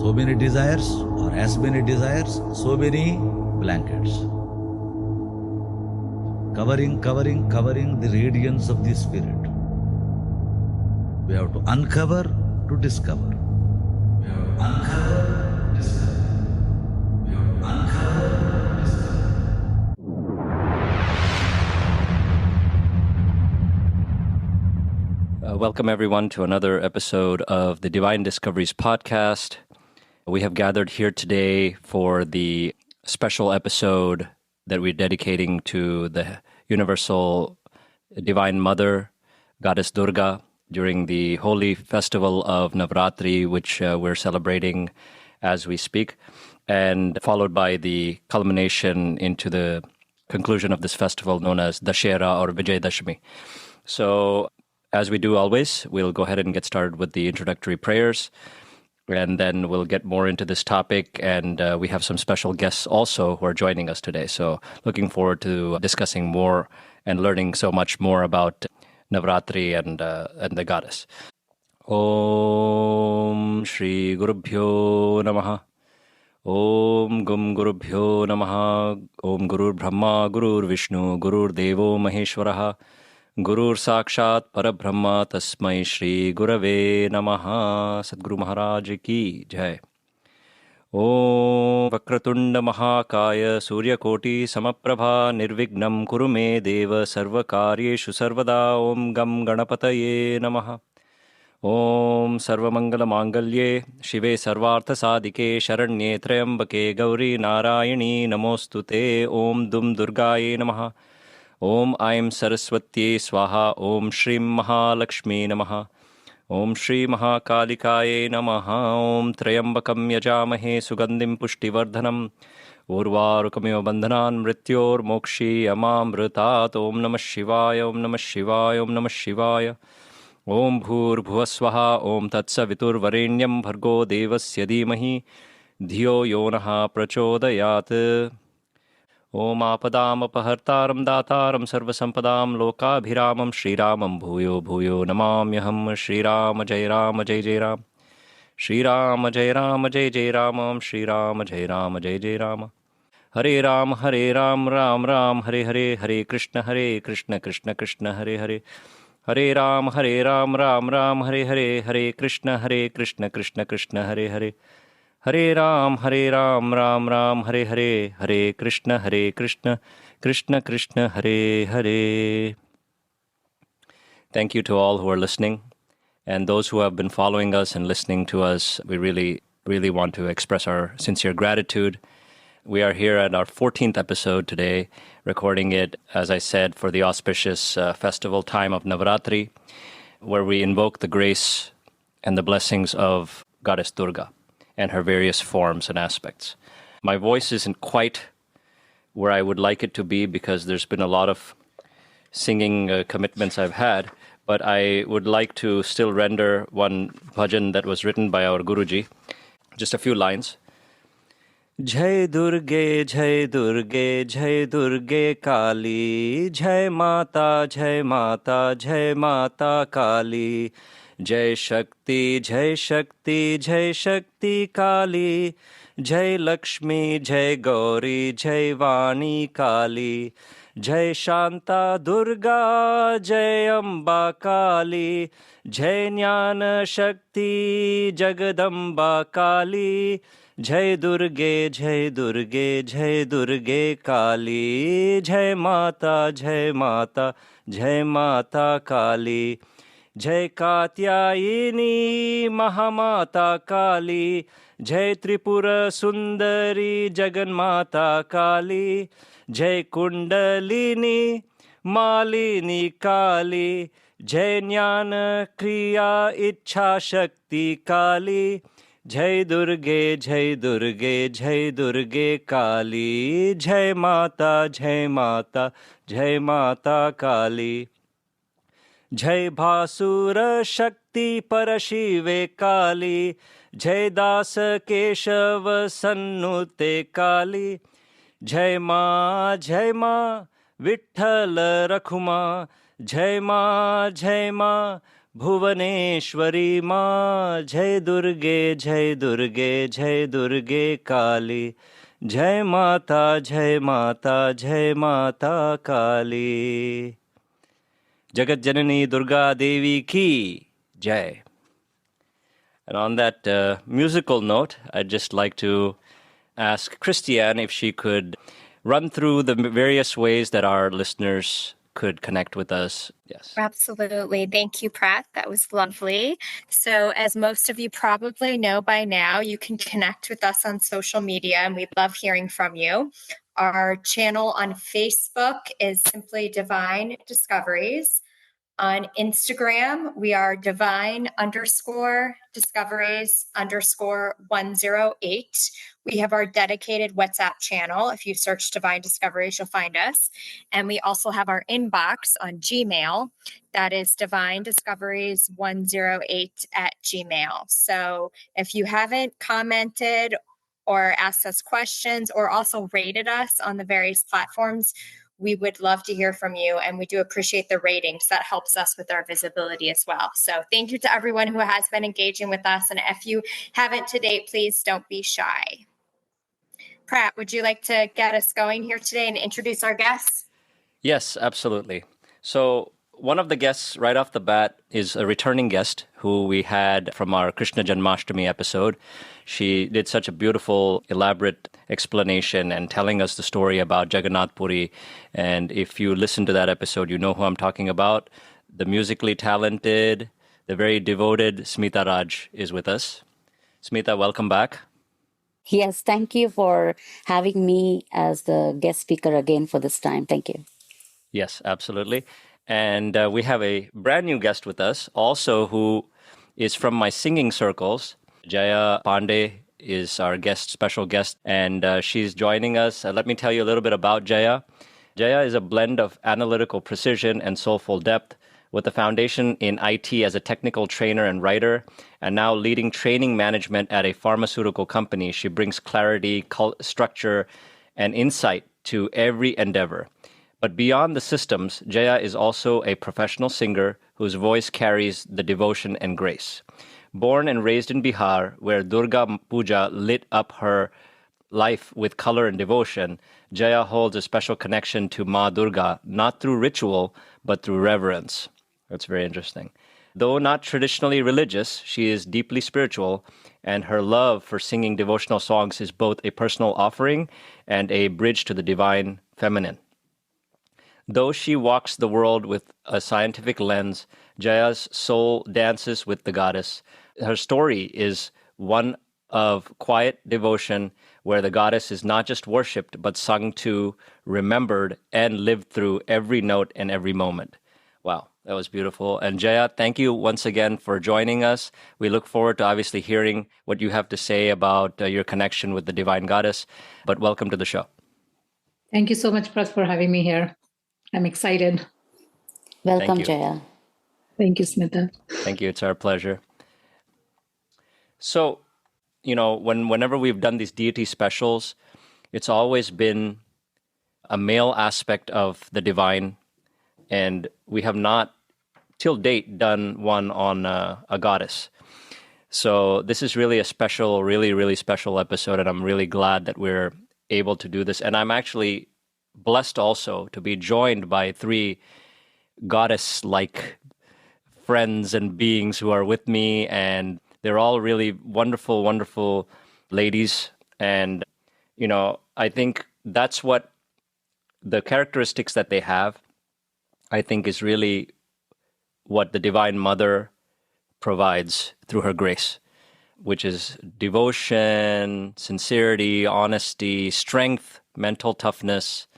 So many desires, or as many desires, so many blankets. Covering the radiance of the Spirit. We have to uncover to discover. We have to uncover, discover. We have to uncover, discover. Welcome everyone to another episode of the Divine Discoveries podcast. We have gathered here today for the special episode that we're dedicating to the Universal Divine Mother, Goddess Durga, during the Holy Festival of Navratri, which we're celebrating as we speak, and followed by the culmination into the conclusion of this festival known as Dussehra or Vijayadashmi. So, as we do always, we'll go ahead and get started with the introductory prayers, and then we'll get more into this topic, and we have some special guests also who are joining us today. So looking forward to discussing more and learning so much more about Navratri and the goddess. Om Shri Gurubhyo Namaha. Om Gum Gurubhyo Namaha. Om Gurur Brahma Gurur Vishnu Gurur Devo Maheshwaraha. Gurur Sakshat Parabrahma Tasmai Shri Gurave Namaha. Sadguru Maharaj Ki Jai. Om Vakratunda Mahakaya Surya Koti Samaprabha Nirvignam Kurume Deva Sarvakaryeshu Sarvada. Om Gam Ganapataye Namaha. Om Sarvamangala Mangalye Shive Sarvartha Sadike Sharanye Trayambake Gauri Narayani Namostute. Om Dum Durgaye Namaha. Om Aim Saraswati Swaha. Om Shri Mahalakshmi Namaha. Om Shri Mahakalikaye Namaha. Om Trayambakam Yajamahe Sugandim Pushtivardhanam Urvarukamiyo Bandhanan Mrityor Mokshi Amamritat. Om Namah Shivaya. Om Namah Shivaya. Om Namah Shivaya. Om Bhur Bhuvaswaha. Om Tatsavitur Varenyam Bhargo Devasya Dhimahi Dhiyo Yonaha Prachodayat. Om Apadam Apahartaram Dataram Sarvasampadam Lokabhiramam Shri Ramam Bhuyo Bhuyo Namamyaham Shri Rama Jai Rama Jai Jai Ram Shri Rama Jai Rama Jai Jai Ramam Shri Rama Jai Rama Jai Jai Rama Hare Ram Ram Ram Hare Hare Hare Krishna Krishna Krishna Hare Hare Hare Ram Ram Ram Hare Hare Hare Krishna Krishna Krishna Hare Hare Hare Ram Ram Ram Hare Hare Hare Krishna Krishna Krishna Hare Hare. Thank you to all who are listening, and those who have been following us and listening to us. We really want to express our sincere gratitude. We are here at our 14th episode today, recording it, as I said, for the auspicious festival time of Navratri, where we invoke the grace and the blessings of Goddess Durga and her various forms and aspects. My voice isn't quite where I would like it to be because there's been a lot of singing commitments I've had, but I would like to still render one bhajan that was written by our Guruji. Just a few lines. Jai Durge, Jai Durge, Jai Durge Kali, Jai Mata, Jai Mata, Jai Mata Kali, Jai Shakti, Jai Shakti, Jai Shakti Kali, Jai Lakshmi, Jai Gauri, Jai Vani Kali, Jai Shanta Durga, Jai Amba Kali, Jai Jnana Shakti, Jagadamba Kali, Jai Durge, Jai Durge, Jai Durge Kali, Jai Mata, Jai Mata, Jai Mata Kali, Jai Katyayini Mahamata Kali, Jai Tripura Sundari Jaganmata Kali, Jai Kundalini Malini Kali, Jai Jnana Kriya Ichha Shakti Kali, Jai Durge, Jai Durge, Jai Durge Kali, Jai Mata, Jai Mata, Jai Mata Kali, Jai Bhasura Shakti Parashive Kali, Jai Dasa Keshava Sannute Kali, Jai Ma, Jai Ma, Vitthal Rakhuma, Jai Ma, Bhuvaneshwari माँ जय दुर्गे जय दुर्गे जय दुर्गे काली जय माता जय माता जय माता काली Jagat Janani Durga Devi Ki Jai. And on that musical note, I'd just like to ask Christiane if she could run through the various ways that our listeners could connect with us. Yes. Absolutely. Thank you, Prat. That was lovely. So, as most of you probably know by now, you can connect with us on social media, and we love hearing from you. Our channel on Facebook is simply Divine Discoveries. On Instagram, we are divine_discoveries_108. We have our dedicated WhatsApp channel. If you search Divine Discoveries, you'll find us. And we also have our inbox on Gmail. That is divinediscoveries108@gmail. So if you haven't commented or asked us questions or also rated us on the various platforms, we would love to hear from you, and we do appreciate the ratings. That helps us with our visibility as well. So thank you to everyone who has been engaging with us, and if you haven't to date, please don't be shy. Prat, would you like to get us going here today and introduce our guests? Yes, absolutely. So, one of the guests right off the bat is a returning guest who we had from our Krishna Janmashtami episode. She did such a beautiful, elaborate explanation and telling us the story about Jagannath Puri. And if you listen to that episode, you know who I'm talking about. The musically talented, the very devoted Smitha Raj is with us. Smitha, welcome back. Yes, thank you for having me as the guest speaker again for this time. Thank you. Yes, absolutely. And we have a brand new guest with us also who is from my singing circles. Jaya Pandey is our guest, special guest, and she's joining us. Let me tell you a little bit about Jaya. Jaya is a blend of analytical precision and soulful depth with a foundation in IT as a technical trainer and writer, and now leading training management at a pharmaceutical company. She brings clarity, structure, and insight to every endeavor. But beyond the systems, Jaya is also a professional singer whose voice carries the devotion and grace. Born and raised in Bihar, where Durga Puja lit up her life with color and devotion, Jaya holds a special connection to Ma Durga, not through ritual, but through reverence. That's very interesting. Though not traditionally religious, she is deeply spiritual, and her love for singing devotional songs is both a personal offering and a bridge to the divine feminine. Though she walks the world with a scientific lens, Jaya's soul dances with the goddess. Her story is one of quiet devotion where the goddess is not just worshipped, but sung to, remembered, and lived through every note and every moment. Wow, that was beautiful. And Jaya, thank you once again for joining us. We look forward to obviously hearing what you have to say about your connection with the divine goddess. But welcome to the show. Thank you so much, Prat, for having me here. I'm excited. Welcome, Thank you. Jaya. Thank you, Smitha. Thank you. It's our pleasure. So, whenever we've done these deity specials, it's always been a male aspect of the divine, and we have not, till date, done one on a goddess. So this is really a special, really, really special episode, and I'm really glad that we're able to do this. And I'm actually blessed also to be joined by three goddess-like friends and beings who are with me, and they're all really wonderful, wonderful ladies. And, I think that's what the characteristics that they have, I think, is really what the Divine Mother provides through her grace, which is devotion, sincerity, honesty, strength, mental toughness,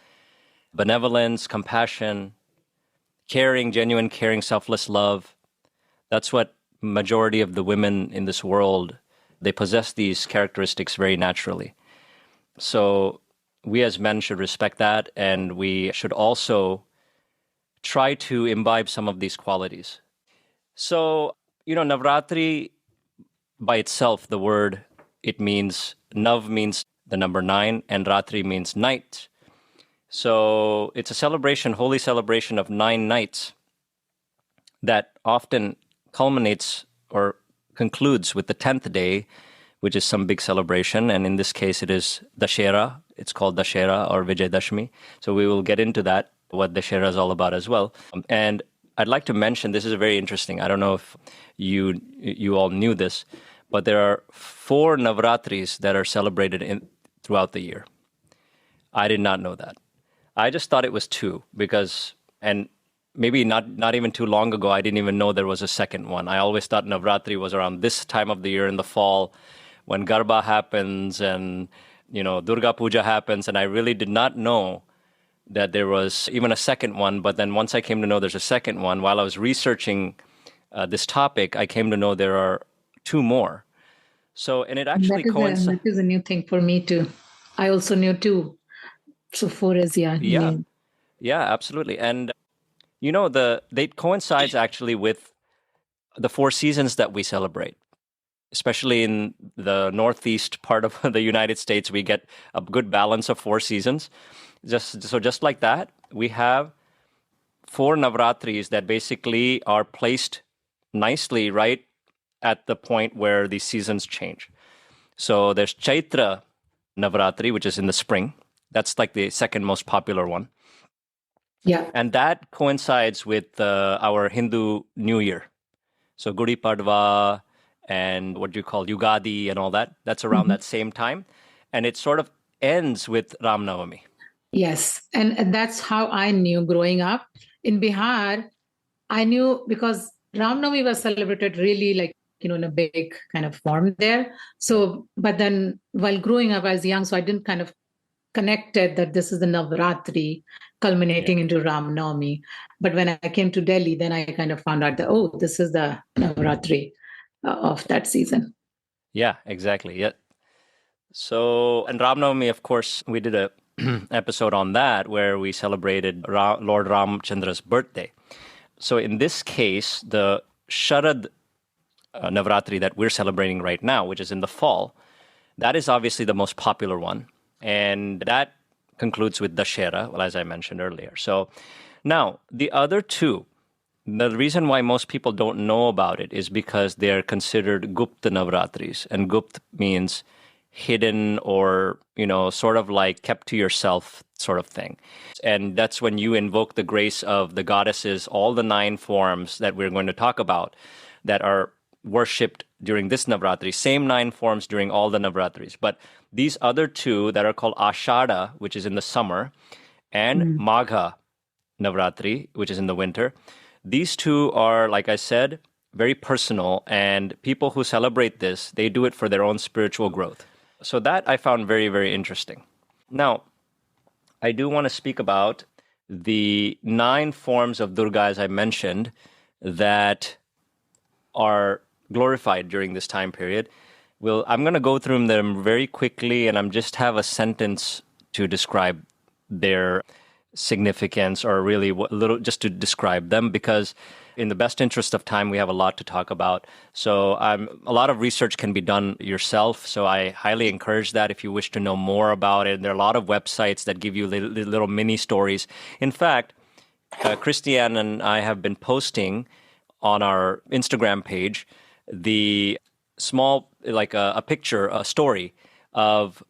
benevolence, compassion, caring, genuine caring, selfless love. That's what majority of the women in this world, they possess these characteristics very naturally. So we as men should respect that, and we should also try to imbibe some of these qualities. So, Navratri by itself, the word, it means, Nav means the number 9, and Ratri means night. So it's a celebration, holy celebration of 9 nights that often culminates or concludes with the 10th day, which is some big celebration. And in this case, it is Dussehra. It's called Dussehra or Vijayadashmi. So we will get into that, what Dussehra is all about as well. And I'd like to mention, this is very interesting. I don't know if you all knew this, but there are 4 Navratris that are celebrated throughout the year. I did not know that. I just thought it was 2 because, and maybe not even too long ago, I didn't even know there was a second one. I always thought Navratri was around this time of the year in the fall when Garba happens and, Durga Puja happens. And I really did not know that there was even a second one. But then once I came to know there's a second one, while I was researching this topic, I came to know there are 2 more. So, and it actually coincides. That is a new thing for me too. I also knew 2. So 4 is, new. Yeah, absolutely. And, they coincides actually with the 4 seasons that we celebrate. Especially in the northeast part of the United States, we get a good balance of 4 seasons. Just like that, we have 4 Navratris that basically are placed nicely right at the point where the seasons change. So there's Chaitra Navratri, which is in the spring. That's like the second most popular one. Yeah. And that coincides with our Hindu New Year. So Gudi Padwa and what do you call Yugadi and all that. That's around that same time. And it sort of ends with Ram Navami. Yes. And that's how I knew growing up. In Bihar, I knew because Ram Navami was celebrated really in a big kind of form there. So, but then while growing up, I was young, so I didn't kind of connected that this is the Navratri culminating into Ram Navami. But when I came to Delhi, then I kind of found out that, this is the Navratri of that season. Yeah, exactly. Yeah. So, and Ram Navami, of course, we did a episode on that where we celebrated Lord Ramchandra's birthday. So in this case, the Sharad Navratri that we're celebrating right now, which is in the fall, that is obviously the most popular one. And that concludes with Dussehra, as I mentioned earlier. So now, the other 2, the reason why most people don't know about it is because they're considered Gupta Navratris. And Gupta means hidden or, sort of like kept to yourself sort of thing. And that's when you invoke the grace of the goddesses, all the 9 forms that we're going to talk about that are worshipped during this Navratri, same 9 forms during all the Navratris. But these other 2 that are called Ashada, which is in the summer, and Magha Navratri, which is in the winter, these 2 are, like I said, very personal. And people who celebrate this, they do it for their own spiritual growth. So that I found very, very interesting. Now, I do want to speak about the 9 forms of Durga, as I mentioned, that are glorified during this time period. I'm going to go through them very quickly, and I'm just have a sentence to describe their significance, or really just to describe them, because in the best interest of time, we have a lot to talk about. So a lot of research can be done yourself. So I highly encourage that if you wish to know more about it. There are a lot of websites that give you little mini stories. In fact, Christiane and I have been posting on our Instagram page the small, like a picture, a story of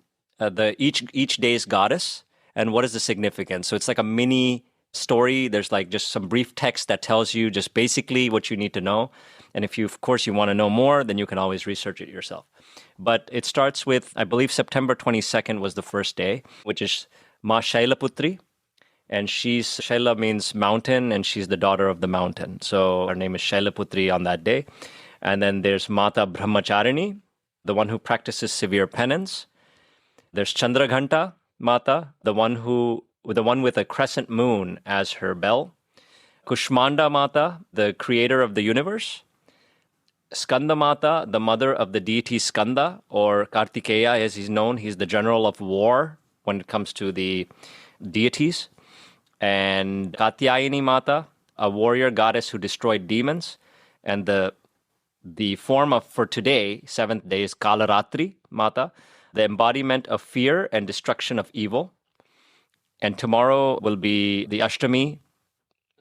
each day's goddess and what is the significance. So it's like a mini story. There's like just some brief text that tells you just basically what you need to know. And if of course, you want to know more, then you can always research it yourself. But it starts with, I believe, September 22nd was the first day, which is Ma Shailaputri. And Shaila means mountain, and she's the daughter of the mountain. So her name is Shailaputri on that day. And then there's Mata Brahmacharini, the one who practices severe penance. There's Chandraghanta Mata, the one with a crescent moon as her bell. Kushmanda Mata, the creator of the universe. Skanda Mata, the mother of the deity Skanda, or Kartikeya as he's known. He's the general of war when it comes to the deities. And Katyayani Mata, a warrior goddess who destroyed demons. And the form for today, 7th day, is Kalaratri Mata, the embodiment of fear and destruction of evil. And tomorrow will be the Ashtami,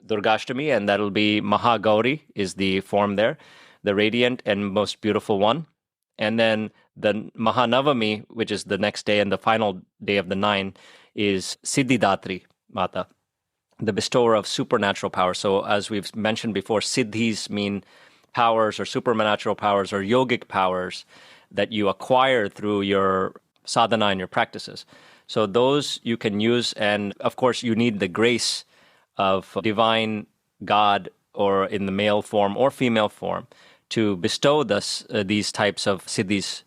Durgashtami, and that'll be Mahagauri is the form there, the radiant and most beautiful one. And then the Mahanavami, which is the next day and the final day of the 9, is Siddhidatri Mata, the bestower of supernatural power. So as we've mentioned before, siddhis mean powers or supernatural powers or yogic powers that you acquire through your sadhana and your practices. So those you can use, and of course you need the grace of divine God, or in the male form or female form, to bestow these types of siddhis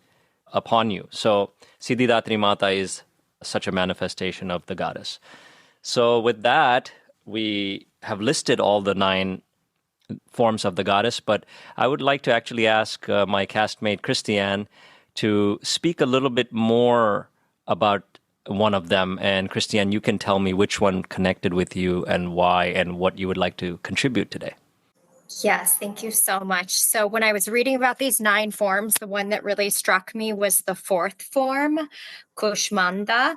upon you. So Siddhidatri Mata is such a manifestation of the goddess. So with that, we have listed all the 9 forms of the goddess, but I would like to actually ask my castmate Christiane to speak a little bit more about one of them. And Christiane, you can tell me which one connected with you and why, and what you would like to contribute today. Yes, thank you so much. So when I was reading about these 9 forms, the one that really struck me was the 4th form, Kushmanda.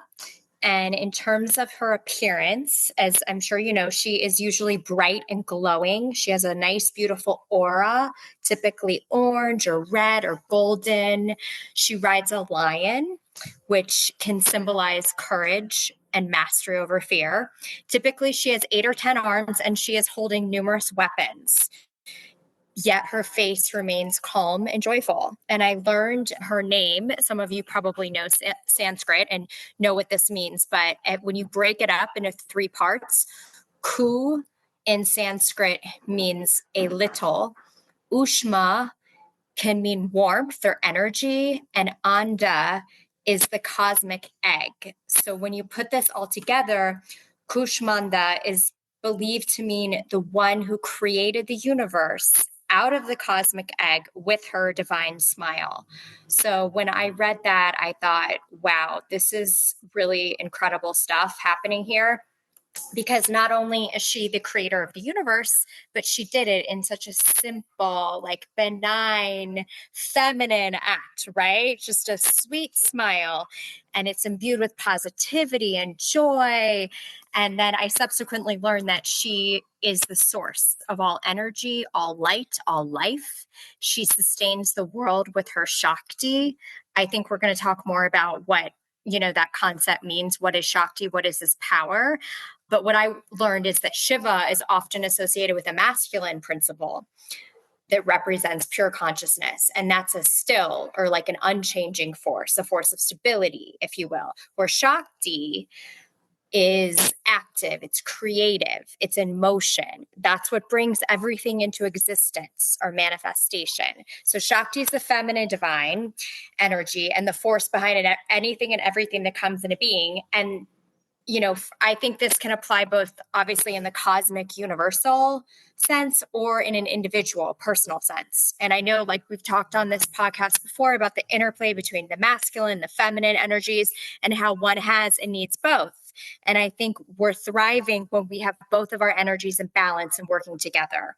And in terms of her appearance, as I'm sure you know, she is usually bright and glowing. She has a nice, beautiful aura, typically orange or red or golden. She rides a lion, which can symbolize courage and mastery over fear. Typically, she has 8 or 10 arms, and she is holding numerous weapons. Yet her face remains calm and joyful. And I learned her name. Some of you probably know Sanskrit and know what this means. But when you break it up into 3 parts, Ku in Sanskrit means a little. Ushma can mean warmth or energy. And Anda is the cosmic egg. So when you put this all together, Kushmanda is believed to mean the one who created the universe out of the cosmic egg with her divine smile. So when I read that, I thought, wow, this is really incredible stuff happening here. Because not only is she the creator of the universe, but she did it in such a simple, like benign, feminine act, right? Just a sweet smile. And it's imbued with positivity and joy. And then I subsequently learned that she is the source of all energy, all light, all life. She sustains the world with her Shakti. I think we're going to talk more about what that concept means. What is Shakti? What is this power? But what I learned is that Shiva is often associated with a masculine principle that represents pure consciousness. And that's a still, or like an unchanging force, a force of stability, if you will. Where Shakti is active, it's creative, it's in motion. That's what brings everything into existence or manifestation. So Shakti is the feminine divine energy and the force behind it, anything and everything that comes into being. And I think this can apply both obviously in the cosmic universal sense or in an individual personal sense. And I know, like we've talked on this podcast before, about the interplay between the masculine, the feminine energies, and how one has and needs both. And I think we're thriving when we have both of our energies in balance and working together.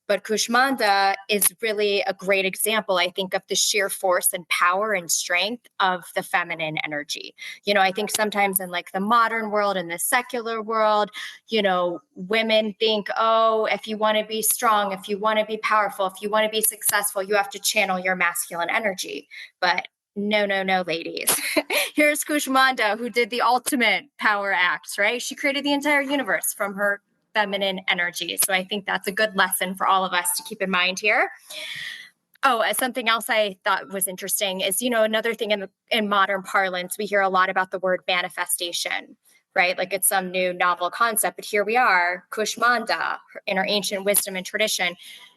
But Kushmanda is really a great example, I think, of the sheer force and power and strength of the feminine energy. I think sometimes in like the modern world and the secular world, women think, oh, if you want to be strong, if you want to be powerful, if you want to be successful, you have to channel your masculine energy. But no, ladies. Here's Kushmanda, who did the ultimate power act, right? She created the entire universe from her feminine energy. So I think that's a good lesson for all of us to keep in mind here. Oh, something else I thought was interesting is, another thing in modern parlance, we hear a lot about the word manifestation, right? Like it's some new novel concept, but here we are, Kushmanda, in our ancient wisdom and tradition,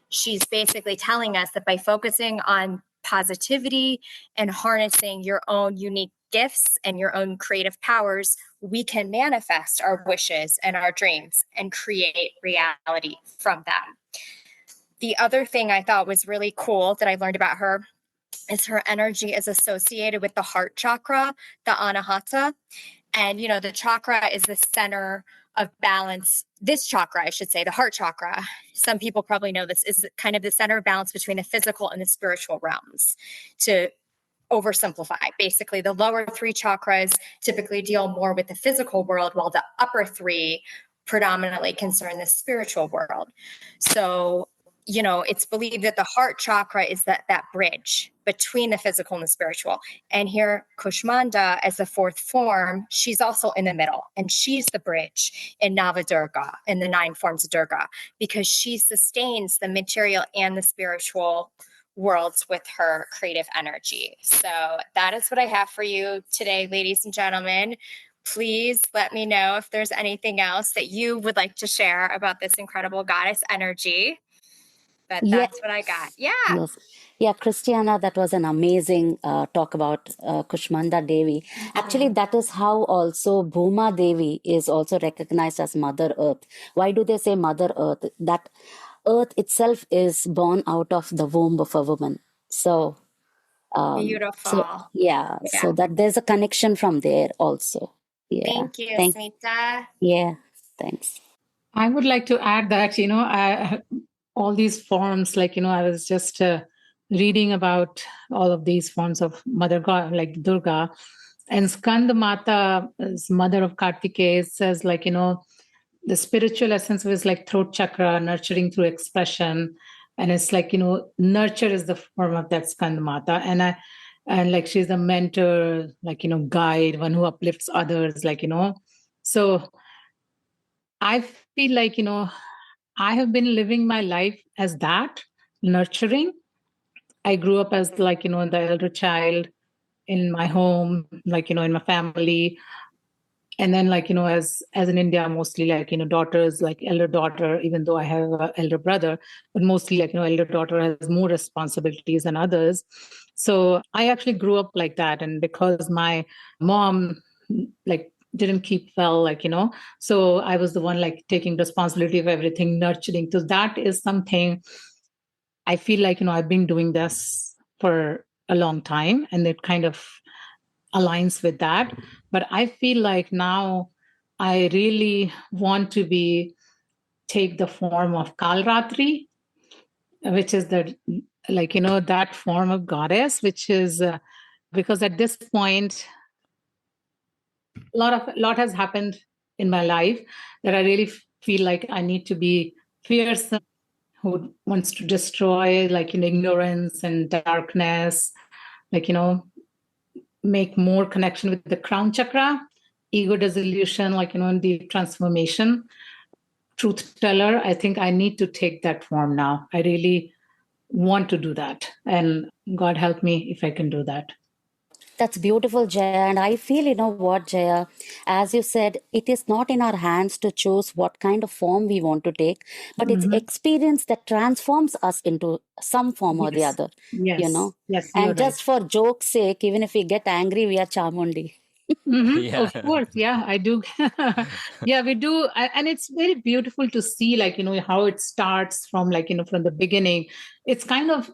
she's basically telling us that by focusing on positivity and harnessing your own unique gifts and your own creative powers, we can manifest our wishes and our dreams and create reality from them. The other thing I thought was really cool that I learned about her is her energy is associated with the heart chakra, the anahata. And, the chakra is the center of balance. This chakra, I should say, the heart chakra, some people probably know this, is kind of the center of balance between the physical and the spiritual realms. To oversimplify, basically, the lower 3 chakras typically deal more with the physical world, while the upper 3 predominantly concern the spiritual world. So, it's believed that the heart chakra is that bridge between the physical and the spiritual. And here, Kushmanda, as the fourth form, she's also in the middle, and she's the bridge in Navadurga, in the 9 forms of Durga, because she sustains the material and the spiritual worlds with her creative energy. So that is what I have for you today, ladies and gentlemen. Please let me know if there's anything else that you would like to share about this incredible goddess energy. But that's what I got. Yeah. Yes. Yeah, Christiana, that was an amazing talk about Kushmanda Devi. Actually, that is how also Bhuma Devi is also recognized as Mother Earth. Why do they say Mother Earth? That Earth itself is born out of the womb of a woman. So, beautiful. So that there's a connection from there also. Yeah. Thank you, Smitha. Yeah, thanks. I would like to add that, all these forms, I was just reading about all of these forms of Mother God, like Durga. And Skanda Mata is mother of Kartikeya. It says, the spiritual essence of is like throat chakra, nurturing through expression. And it's nurture is the form of that Skanda Mata. And she's the mentor, guide, one who uplifts others, So I feel I have been living my life as that, nurturing. I grew up as the elder child in my home, in my family. And then as in India, mostly daughters, elder daughter, even though I have an elder brother, but mostly elder daughter has more responsibilities than others. So I actually grew up like that. And because my mom didn't keep well, so I was the one taking responsibility of everything, nurturing. So that is something I feel I've been doing this for a long time, and it kind of aligns with that. But I feel now I really want to take the form of Kalratri, which is that form of goddess, which is because at this point a lot has happened in my life that I really feel I need to be fierce, who wants to destroy ignorance and darkness, make more connection with the crown chakra, ego dissolution, and the transformation. Truth teller, I think I need to take that form now. I really want to do that. And God help me if I can do that. That's beautiful, Jaya. And I feel, what, Jaya, as you said, it is not in our hands to choose what kind of form we want to take, but it's experience that transforms us into some form or the other. Yes. Yes. And just for joke's sake, even if we get angry, we are Chamundi. Yeah. Of course. Yeah, I do. Yeah, we do. And it's very beautiful to see, how it starts from, from the beginning. It's kind of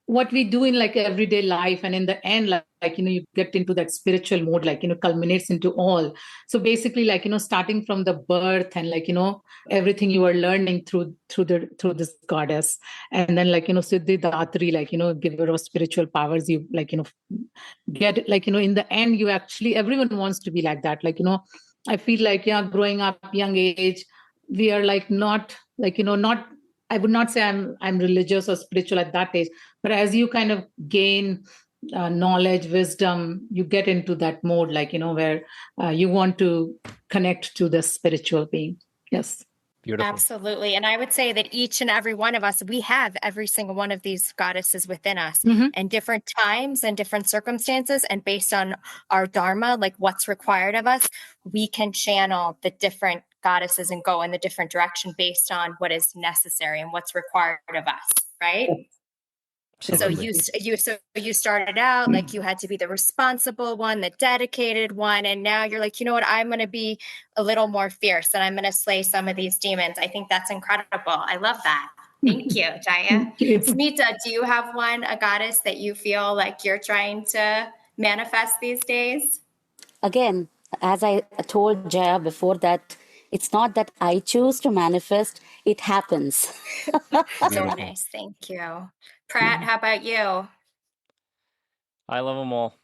what we do in everyday life, and in the end you get into that spiritual mode, culminates into all. So basically starting from the birth, and everything you are learning through this goddess, and then Siddhi Datri, giver of spiritual powers, you get in the end you actually, everyone wants to be like that. I feel growing up young age, we are not not, I would not say I'm religious or spiritual at that age, but as you kind of gain knowledge, wisdom, you get into that mode, where you want to connect to the spiritual being. Yes. Beautiful. Absolutely. And I would say that each and every one of us, we have every single one of these goddesses within us, and different times and different circumstances. And based on our dharma, what's required of us, we can channel the different goddesses and go in the different direction based on what is necessary and what's required of us, right? Absolutely. So you started out you had to be the responsible one, the dedicated one, and now you're you know what, I'm going to be a little more fierce, and I'm going to slay some of these demons. I think that's incredible. I love that. Thank you, Jaya. Smitha, do you have a goddess that you feel you're trying to manifest these days? Again, as I told Jaya before, that it's not that I choose to manifest, it happens. So nice. Thank you. Prat, how about you? I love them all.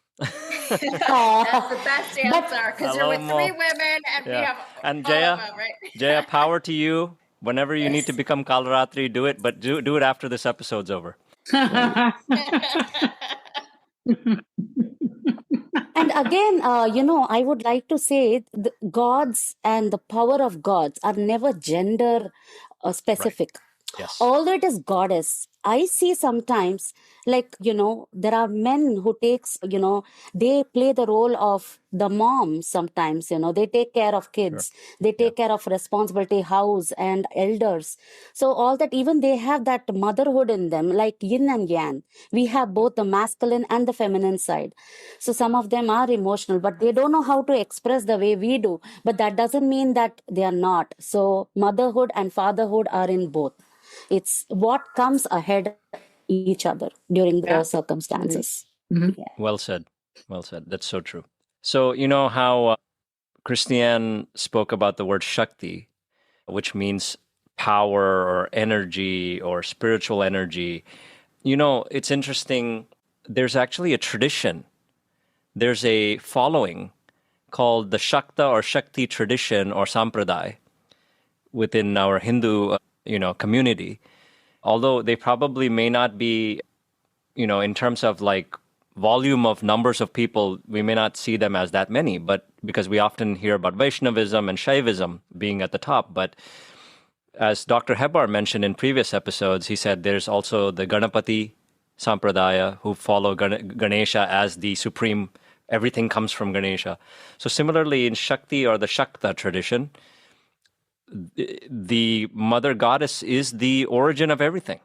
That's the best But- answer because I you're love with them three all. women and we Yeah. have And all Jaya, of them, right? Jaya, power to you. Whenever you need to become Kalaratri, do it, but do it after this episode's over. And again, I would like to say the gods and the power of gods are never gender specific. Yes. Although it is goddess, I see sometimes like, there are men who takes, they play the role of the mom sometimes, they take care of kids, they take care of responsibility, house and elders. So all that, even they have that motherhood in them, like yin and yang. We have both the masculine and the feminine side. So some of them are emotional, but they don't know how to express the way we do. But that doesn't mean that they are not. So motherhood and fatherhood are in both. It's what comes ahead each other during the circumstances. Mhm. Yeah. Well said. Well said. That's so true. So, you know how Christiane spoke about the word Shakti, which means power or energy or spiritual energy. It's interesting. There's actually a tradition. There's a following called the Shakta or Shakti tradition or Sampradaya within our Hindu, community. Although they probably may not be, in terms of like volume of numbers of people, we may not see them as that many, but because we often hear about Vaishnavism and Shaivism being at the top. But as Dr. Hebar mentioned in previous episodes, he said there's also the Ganapati Sampradaya who follow Ganesha as the supreme, everything comes from Ganesha. So similarly in Shakti or the Shakta tradition, the mother goddess is the origin of everything.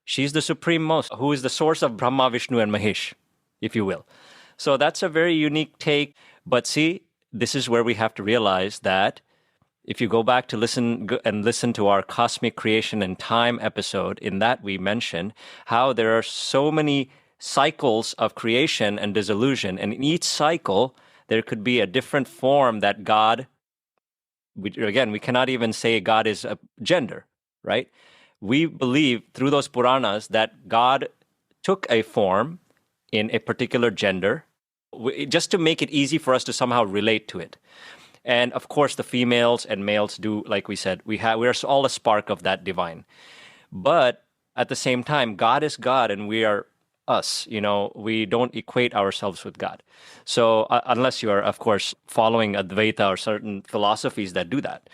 She's the supreme most, who is the source of Brahma, Vishnu, and Mahesh, if you will. So that's a very unique take. But see, this is where we have to realize that if you go back to listen to our cosmic creation and time episode, in that we mentioned how there are so many cycles of creation and dissolution. And in each cycle, there could be a different form that God, we cannot even say God is a gender, right? We believe through those Puranas that God took a form in a particular gender, just to make it easy for us to somehow relate to it. And of course, the females and males do, like we said, we're all a spark of that divine. But at the same time, God is God and we are us. We don't equate ourselves with God. So unless you are, of course, following Advaita or certain philosophies that do that.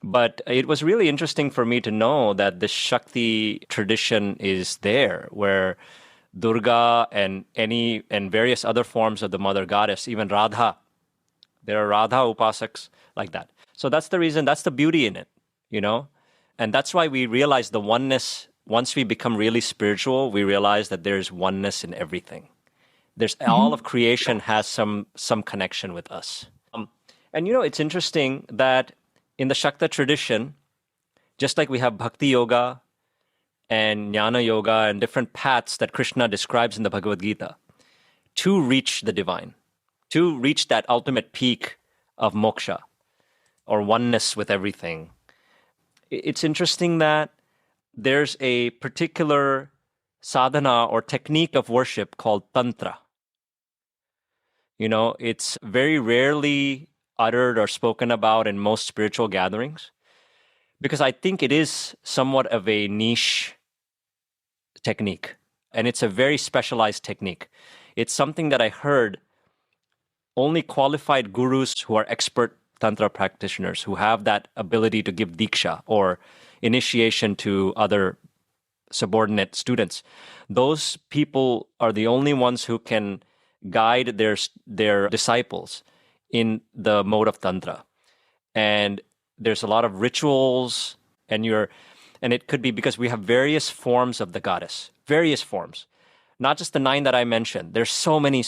But it was really interesting for me to know that the Shakti tradition is there, where Durga and various other forms of the mother goddess, even Radha, there are Radha upasaks like that. So that's the reason, that's the beauty in it, And that's why we realize the oneness. Once we become really spiritual, we realize that there's oneness in everything. There's all of creation has some connection with us. And it's interesting that in the Shakta tradition, just like we have Bhakti Yoga and Jnana Yoga and different paths that Krishna describes in the Bhagavad Gita, to reach the divine, to reach that ultimate peak of moksha or oneness with everything. It's interesting that there's a particular sadhana or technique of worship called tantra. It's very rarely uttered or spoken about in most spiritual gatherings because I think it is somewhat of a niche technique, and it's a very specialized technique. It's something that I heard only qualified gurus who are expert tantra practitioners who have that ability to give diksha or initiation to other subordinate students. Those people are the only ones who can guide their disciples in the mode of tantra. And there's a lot of rituals, and it could be because we have various forms of the goddess, various forms. Not just the 9 that I mentioned. There's so many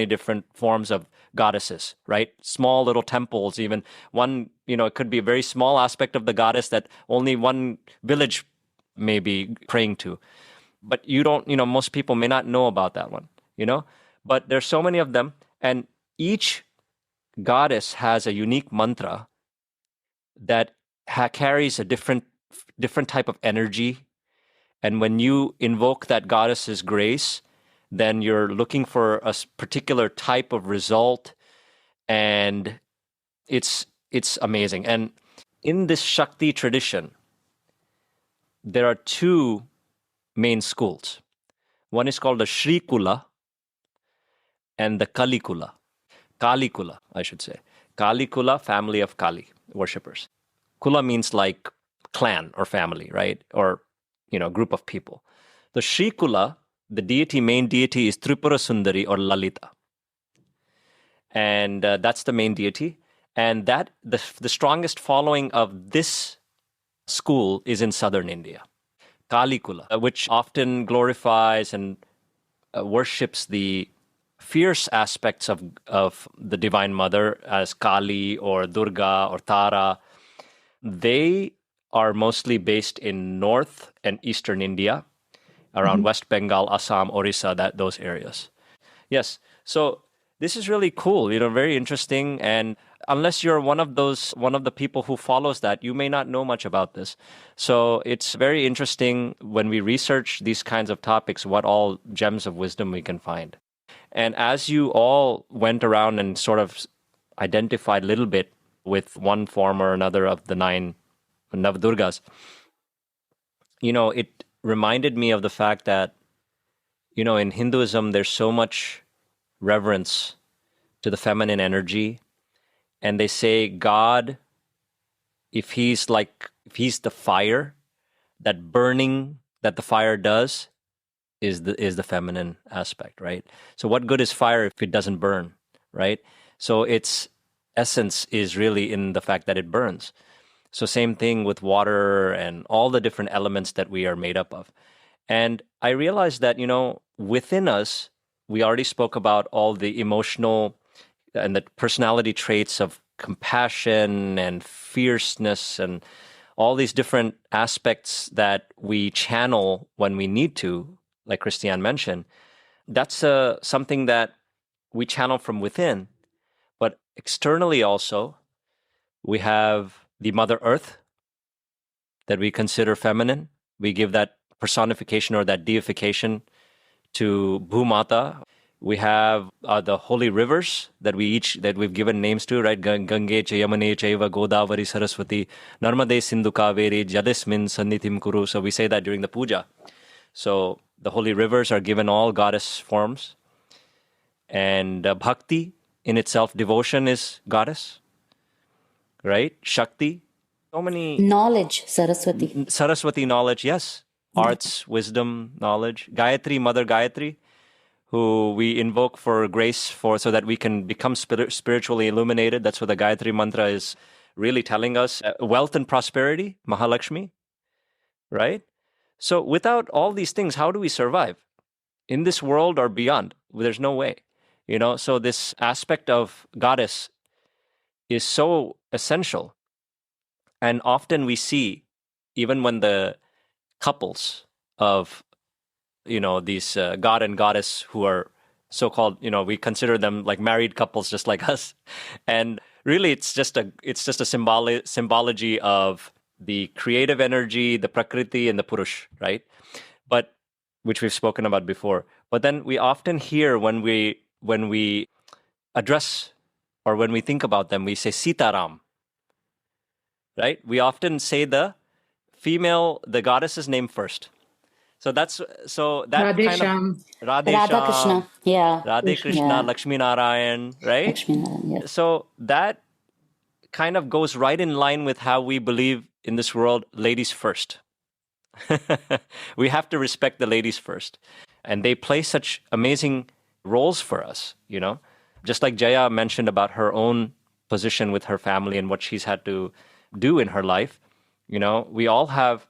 different forms of goddesses, right? Small little temples, even one, it could be a very small aspect of the goddess that only one village may be praying to. But most people may not know about that one, But there's so many of them, and each goddess has a unique mantra that carries a different type of energy. And when you invoke that goddess's grace, then you're looking for a particular type of result, and it's amazing. And in this Shakti tradition, there are two main schools. One is called the Shri Kula and the Kali Kula. Kali Kula, I should say. Kali Kula, family of Kali worshippers. Kula means like clan or family, right? Or, group of people. The Shri Kula, the main deity is Tripura Sundari or Lalita. And that's the main deity. And that the strongest following of this school is in southern India. Kali Kula, which often glorifies and worships the fierce aspects of the Divine Mother as Kali or Durga or Tara. They are mostly based in north and eastern India, around West Bengal, Assam, Orissa, those areas. Yes, so this is really cool, very interesting. And unless you're one of the people who follows that, you may not know much about this. So it's very interesting when we research these kinds of topics, what all gems of wisdom we can find. And as you all went around and sort of identified a little bit with one form or another of the 9 Navadurgas, it reminded me of the fact that, in Hinduism, there's so much reverence to the feminine energy. And they say God, if he's the fire, that burning that the fire does is the feminine aspect, right? So what good is fire if it doesn't burn, right? So its essence is really in the fact that it burns. So same thing with water and all the different elements that we are made up of. And I realized that, within us, we already spoke about all the emotional and the personality traits of compassion and fierceness and all these different aspects that we channel when we need to, like Christiane mentioned. That's something that we channel from within. But externally also, we have the Mother Earth that we consider feminine. We give that personification or that deification to Bhumata. We have the holy rivers that we've given names to, right? Gange, Yamune, Chaiva, Godavari, Saraswati, Narmade, Sindhu, Kaveri, Jadesmin, Sannithim Kuru. So we say that during the puja. So the holy rivers are given all goddess forms. And bhakti in itself, devotion is goddess, right? Shakti. So many... Knowledge, Saraswati. Saraswati, knowledge, yes. Arts, wisdom, knowledge. Gayatri, Mother Gayatri, who we invoke for grace so that we can become spiritually illuminated. That's what the Gayatri mantra is really telling us. Wealth and prosperity, Mahalakshmi, right? So without all these things, how do we survive? In this world or beyond? There's no way. So this aspect of goddess is so essential. And often we see, even when the couples of these god and goddess who are so-called, we consider them like married couples just like us. And really it's just a symbology of the creative energy, the prakriti and the purush, right? But which we've spoken about before. But then we often hear when we address or when we think about them, we say Sitaram, right? We often say the goddess's name first. So that Radhe kind Shyam. of Radhe Radha Shyam, Krishna, yeah. Radhe Krishna, Yeah. Lakshmi Narayan, right? Lakshmi Narayan, yes. So that kind of goes right in line with how we believe in this world, ladies first. We have to respect the ladies first. And they play such amazing roles for us, Just like Jaya mentioned about her own position with her family and what she's had to do in her life. We all have,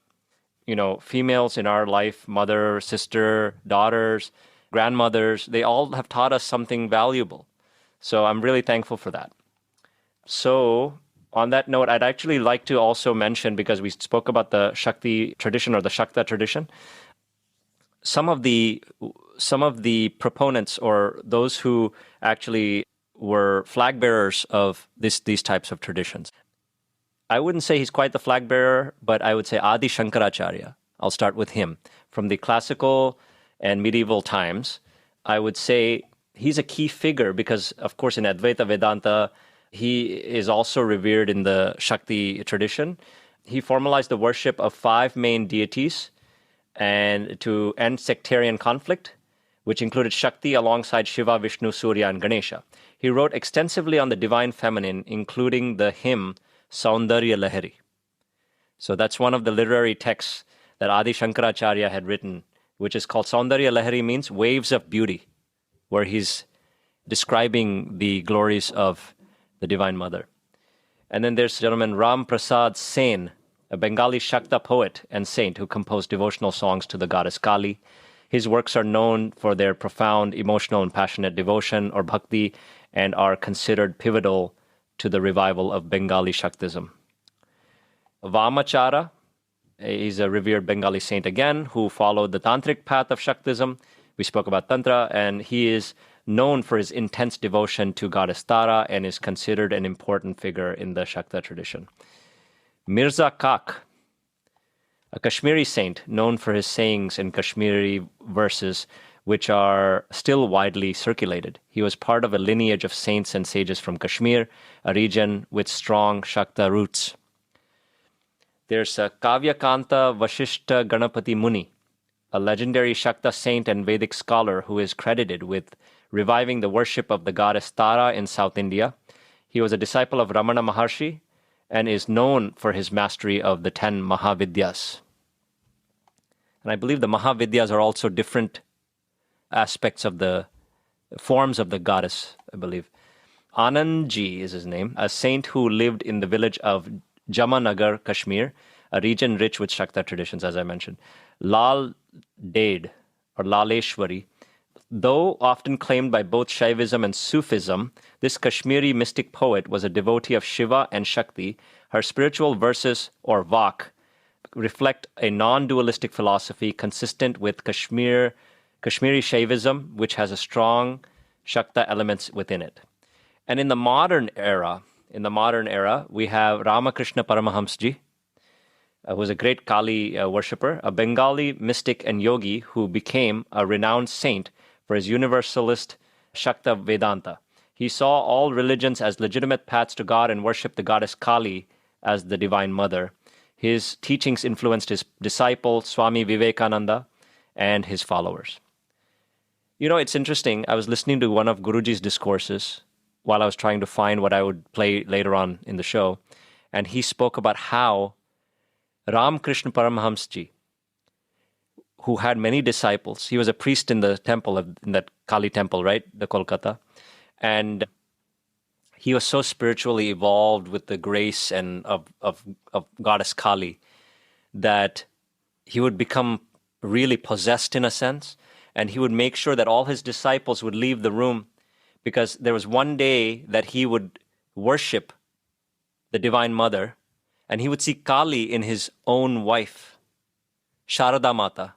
females in our life, mother, sister, daughters, grandmothers. They all have taught us something valuable. So I'm really thankful for that. So on that note, I'd actually like to also mention, because we spoke about the Shakti tradition or the Shakta tradition, some of the proponents or those who actually were flag bearers of these types of traditions. I wouldn't say he's quite the flag bearer, but I would say Adi Shankaracharya. I'll start with him. From the classical and medieval times, I would say he's a key figure because, of course, in Advaita Vedanta, he is also revered in the Shakti tradition. He formalized the worship of 5 main deities and to end sectarian conflict, which included Shakti alongside Shiva, Vishnu, Surya, and Ganesha. He wrote extensively on the divine feminine, including the hymn Saundarya Lahari. So that's one of the literary texts that Adi Shankaracharya had written, which is called Saundarya Lahari, means waves of beauty, where he's describing the glories of the Divine Mother. And then there's gentleman Ram Prasad Sen, a Bengali Shakta poet and saint who composed devotional songs to the goddess Kali. His works are known for their profound, emotional, and passionate devotion or bhakti and are considered pivotal to the revival of Bengali Shaktism. Vamachara is a revered Bengali saint again who followed the tantric path of Shaktism. We spoke about Tantra, and he is known for his intense devotion to goddess Tara and is considered an important figure in the Shakta tradition. Mirza Kak, a Kashmiri saint known for his sayings in Kashmiri verses, which are still widely circulated. He was part of a lineage of saints and sages from Kashmir, a region with strong Shakta roots. There's a Kavyakanta Vashishta Ganapati Muni, a legendary Shakta saint and Vedic scholar who is credited with reviving the worship of the goddess Tara in South India. He was a disciple of Ramana Maharshi and is known for his mastery of the 10 Mahavidyas. And I believe the Mahavidyas are also different aspects of the forms of the goddess, I believe. Anandji is his name, a saint who lived in the village of Jamanagar, Kashmir, a region rich with Shakta traditions, as I mentioned. Lal Ded, or Laleshwari, though often claimed by both Shaivism and Sufism, this Kashmiri mystic poet was a devotee of Shiva and Shakti. Her spiritual verses, or Vak, reflect a non-dualistic philosophy consistent with Kashmiri Shaivism, which has a strong Shakta elements within it. And in the modern era, we have Ramakrishna Paramahamsji, who was a great Kali worshipper, a Bengali mystic and yogi who became a renowned saint for his universalist Shakta Vedanta. He saw all religions as legitimate paths to God and worshipped the goddess Kali as the divine mother. His teachings influenced his disciple Swami Vivekananda and his followers. You know, it's interesting. I was listening to one of Guruji's discourses while I was trying to find what I would play later on in the show, and he spoke about how Ramakrishna Paramahamsji, who had many disciples, he was a priest in the temple, in that Kali temple, right, the Kolkata, and he was so spiritually evolved with the grace and of goddess Kali that he would become really possessed in a sense, and he would make sure that all his disciples would leave the room, because there was one day that he would worship the Divine Mother, and he would see Kali in his own wife, Sharada Mata,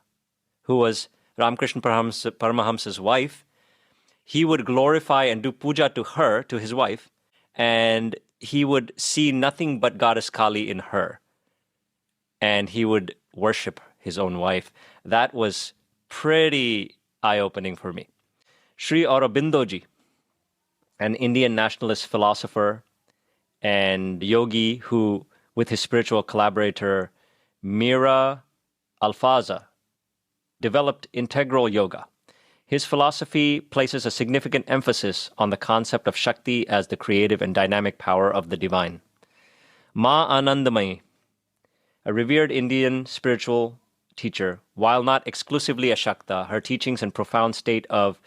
who was Ramakrishna Paramahamsa's wife. He would glorify and do puja to her, to his wife, and he would see nothing but Goddess Kali in her. And he would worship his own wife. That was pretty eye-opening for me. Sri Aurobindoji, an Indian nationalist philosopher and yogi who, with his spiritual collaborator Mira Alfaza, developed integral yoga. His philosophy places a significant emphasis on the concept of Shakti as the creative and dynamic power of the divine. Ma Anandamayi, a revered Indian spiritual teacher, while not exclusively a Shakta, her teachings and profound state of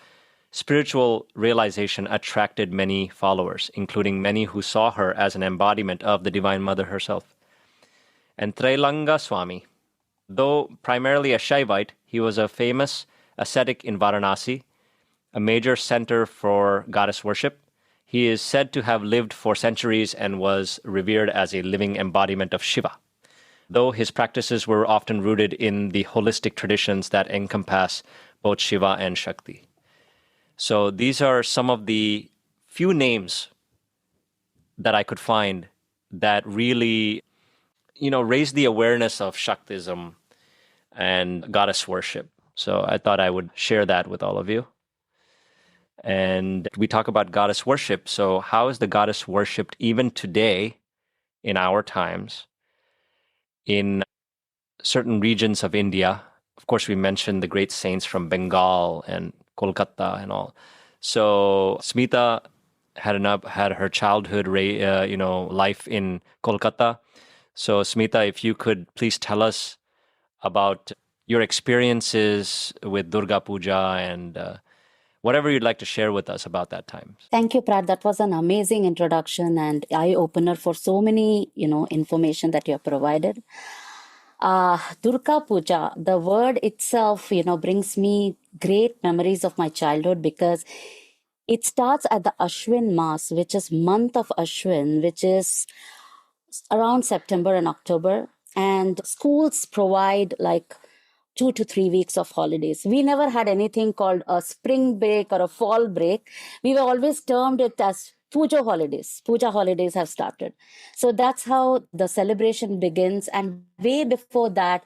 spiritual realization attracted many followers, including many who saw her as an embodiment of the Divine Mother herself. And Trailanga Swami, though primarily a Shaivite, he was a famous ascetic in Varanasi, a major center for goddess worship. He is said to have lived for centuries and was revered as a living embodiment of Shiva, though his practices were often rooted in the holistic traditions that encompass both Shiva and Shakti. So these are some of the few names that I could find that really, raise the awareness of Shaktism and goddess worship. So I thought I would share that with all of you. And we talk about goddess worship. So how is the goddess worshipped even today in our times in certain regions of India? Of course, we mentioned the great saints from Bengal and Kolkata and all. So Smitha had her childhood, life in Kolkata. So Smitha, if you could please tell us about your experiences with Durga Puja and whatever you'd like to share with us about that time. Thank you, Prat. That was an amazing introduction and eye-opener for so many, information that you have provided. Durga Puja, the word itself, brings me great memories of my childhood because it starts at the Ashwin Mass, which is month of Ashwin, which is around September and October. And schools provide like 2 to 3 weeks of holidays. We never had anything called a spring break or a fall break. We were always termed it as Puja holidays. Puja holidays have started. So that's how the celebration begins. And way before that,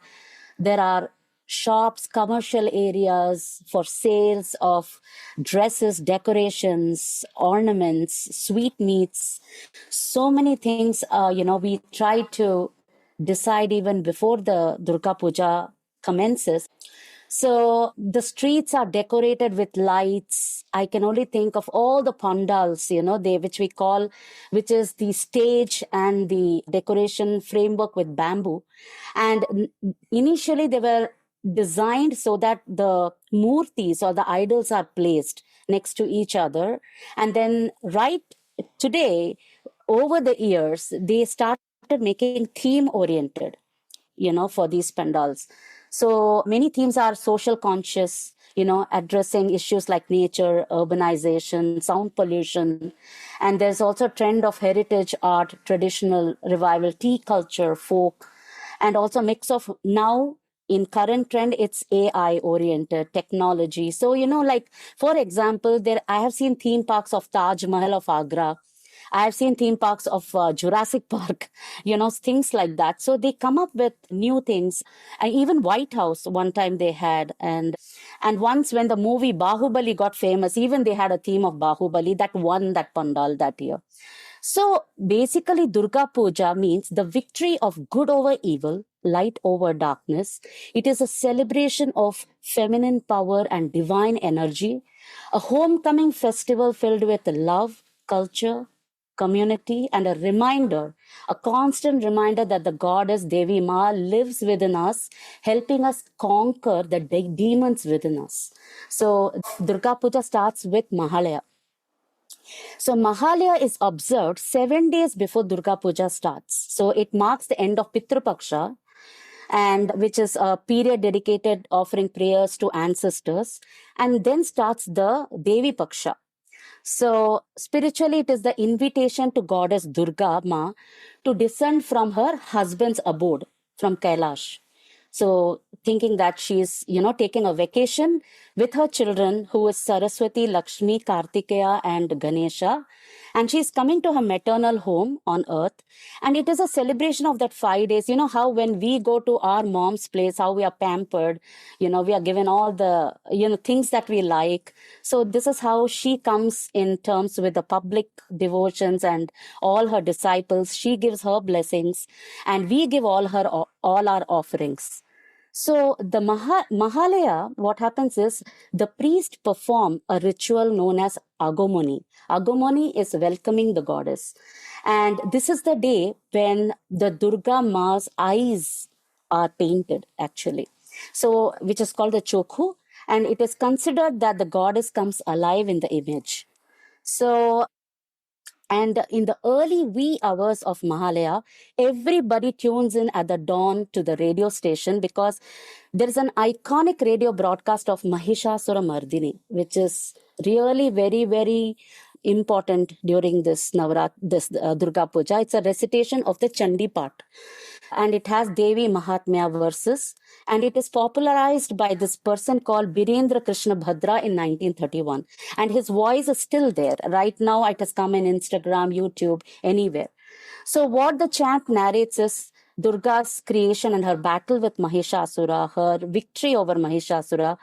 there are shops, commercial areas for sales of dresses, decorations, ornaments, sweetmeats, so many things. We try to decide even before the Durga Puja commences. So the streets are decorated with lights. I can only think of all the pandals, which is the stage and the decoration framework with bamboo. And initially they were designed so that the murtis or the idols are placed next to each other. And then right today, over the years, they started making theme oriented, for these pandals. So many themes are social conscious, addressing issues like nature, urbanization, sound pollution. And there's also a trend of heritage art, traditional revival, tea culture, folk, and also a mix of now in current trend, it's AI oriented technology. So, for example, I have seen theme parks of Taj Mahal of Agra. I have seen theme parks of Jurassic Park, things like that. So they come up with new things. And even White House, one time they had. And once when the movie Bahubali got famous, even they had a theme of Bahubali that won that pandal that year. So basically, Durga Puja means the victory of good over evil, light over darkness. It is a celebration of feminine power and divine energy, a homecoming festival filled with love, culture, community, and a constant reminder that the goddess Devi Ma lives within us, helping us conquer the demons within us. So Durga Puja starts with Mahalaya. So Mahalaya is observed 7 days before Durga Puja starts. So it marks the end of Pitru Paksha, and which is a period dedicated offering prayers to ancestors, and then starts the Devi Paksha. So spiritually, it is the invitation to goddess Durga Ma to descend from her husband's abode from Kailash. So thinking that she's, taking a vacation with her children, who is Saraswati, Lakshmi, Kartikeya, and Ganesha. And she's coming to her maternal home on earth. And it is a celebration of that 5 days. You know how when we go to our mom's place, how we are pampered, we are given all the, things that we like. So this is how she comes in terms with the public devotions and all her disciples. She gives her blessings and we give all our offerings. So the Mahalaya, what happens is the priest perform a ritual known as Agomoni. Agomoni is welcoming the goddess. And this is the day when the Durga Ma's eyes are painted, actually. So, which is called the Chokhu. And it is considered that the goddess comes alive in the image. So, and in the early wee hours of Mahalaya, everybody tunes in at the dawn to the radio station because there is an iconic radio broadcast of Mahishasura Mardini, which is really very, very important during this Durga Puja. It's a recitation of the Chandi part. And it has Devi Mahatmya verses. And it is popularized by this person called Birendra Krishna Bhadra in 1931. And his voice is still there. Right now, it has come in Instagram, YouTube, anywhere. So what the chant narrates is Durga's creation and her battle with Mahishasura, her victory over Mahishasura,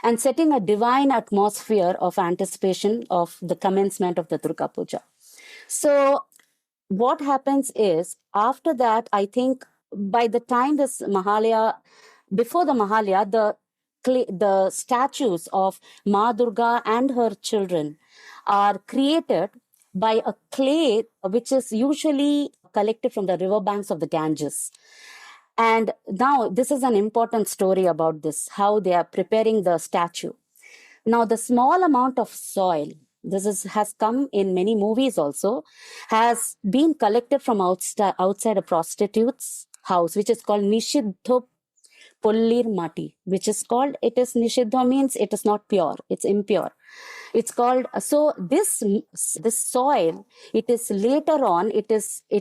and setting a divine atmosphere of anticipation of the commencement of the Durga Puja. So what happens is, after that, I think by the time this Mahalaya, before the Mahalaya, the statues of Ma Durga and her children are created by a clay which is usually collected from the riverbanks of the Ganges. And now this is an important story about this, how they are preparing the statue. Now, the small amount of soil, has come in many movies also, has been collected from outside a prostitute's house, which is called Nishiddho Pollir Mati, which is called, it is Nishiddha means it is not pure, it's impure. It's called, so this soil, it is later on, it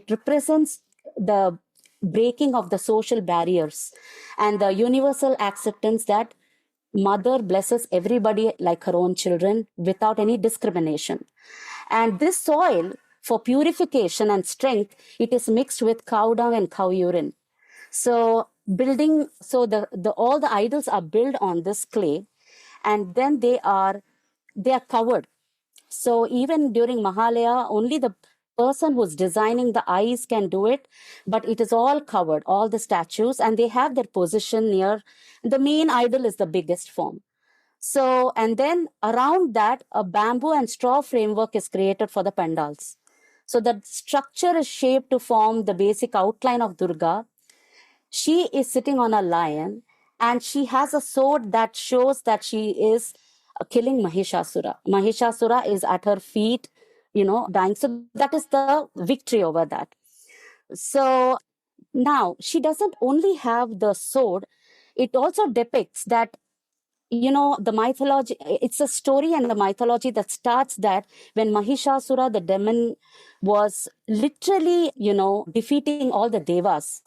represents the breaking of the social barriers and the universal acceptance that mother blesses everybody like her own children without any discrimination. And this soil, for purification and strength, it is mixed with cow dung and cow urine. So all the idols are built on this clay, and then they are covered. So even during Mahalaya, only the person who's designing the eyes can do it, but it is all covered, all the statues, and they have their position near the main idol is the biggest form. So, and then around that, a bamboo and straw framework is created for the pandals. So the structure is shaped to form the basic outline of Durga. She is sitting on a lion, and she has a sword that shows that she is killing Mahishasura. Mahishasura is at her feet, dying. So that is the victory over that. So now she doesn't only have the sword, it also depicts that, the mythology, it's a story and the mythology that starts that when Mahishasura, the demon, was literally, defeating all the devas.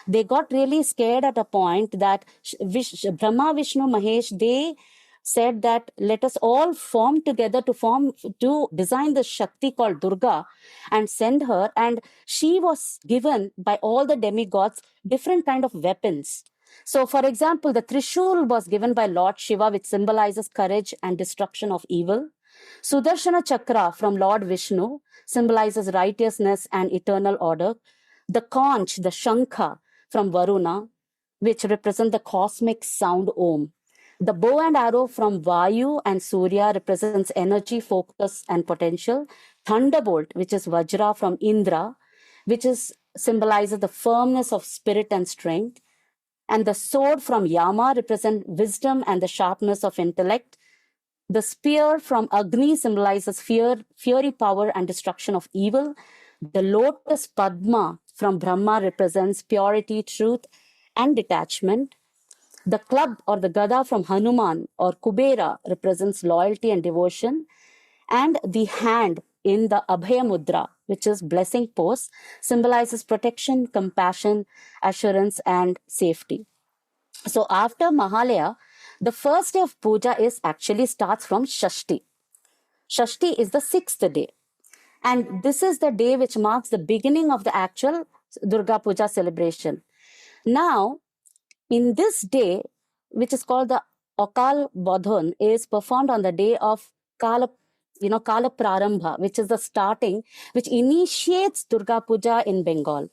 They got really scared at a point that Brahma, Vishnu, Mahesh, they said that let us all form together to design the Shakti called Durga and send her. And she was given by all the demigods different kind of weapons. So, for example, the Trishul was given by Lord Shiva, which symbolizes courage and destruction of evil. Sudarshana Chakra from Lord Vishnu symbolizes righteousness and eternal order. The conch, the Shankha from Varuna, which represent the cosmic sound Om. The bow and arrow from Vayu and Surya represents energy, focus, and potential. Thunderbolt, which is Vajra from Indra, which symbolizes the firmness of spirit and strength. And the sword from Yama represents wisdom and the sharpness of intellect. The spear from Agni symbolizes fury, power, and destruction of evil. The lotus Padma from Brahma represents purity, truth, and detachment. The club or the Gada from Hanuman or Kubera represents loyalty and devotion. And the hand in the Abhaya Mudra, which is blessing pose, symbolizes protection, compassion, assurance, and safety. So after Mahalaya, the first day of puja starts from Shashti. Shashti is the 6th day. And this is the day which marks the beginning of the actual Durga Puja celebration. Now, in this day, which is called the Akal Bodhan, is performed on the day of Kala Prarambha, which is the starting, which initiates Durga Puja in Bengal.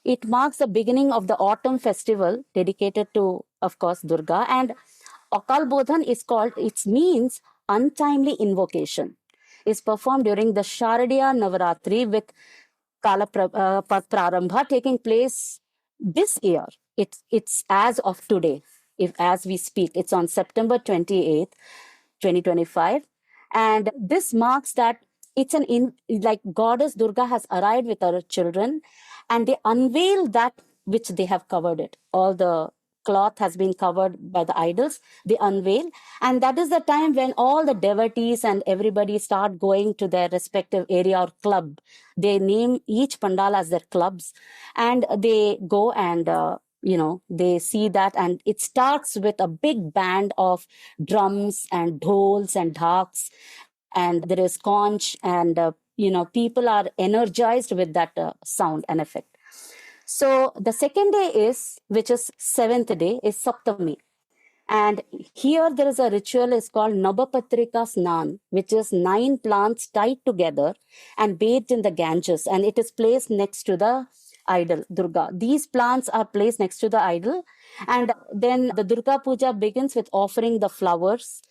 It marks the beginning of the autumn festival dedicated to, of course, Durga. And Akal Bodhan it means untimely invocation. Is performed during the Sharadiya Navratri with Kala Prarambha taking place this year. It's as of today, as we speak. It's on September 28th, 2025. And this marks that it's like Goddess Durga has arrived with her children, and they unveil that which they have covered it. All the cloth has been covered by the idols. They unveil. And that is the time when all the devotees and everybody start going to their respective area or club. They name each pandal as their clubs. And they go and, they see that. And it starts with a big band of drums and dhols and dhaks. And there is conch and, people are energized with that sound and effect. So the second day is, which is 7th day, is Saptami. And here there is a ritual is called Nabapatrika Snan, which is 9 plants tied together and bathed in the Ganges, and it is placed next to the idol, Durga. These plants are placed next to the idol, and then the Durga Puja begins with offering the flowers,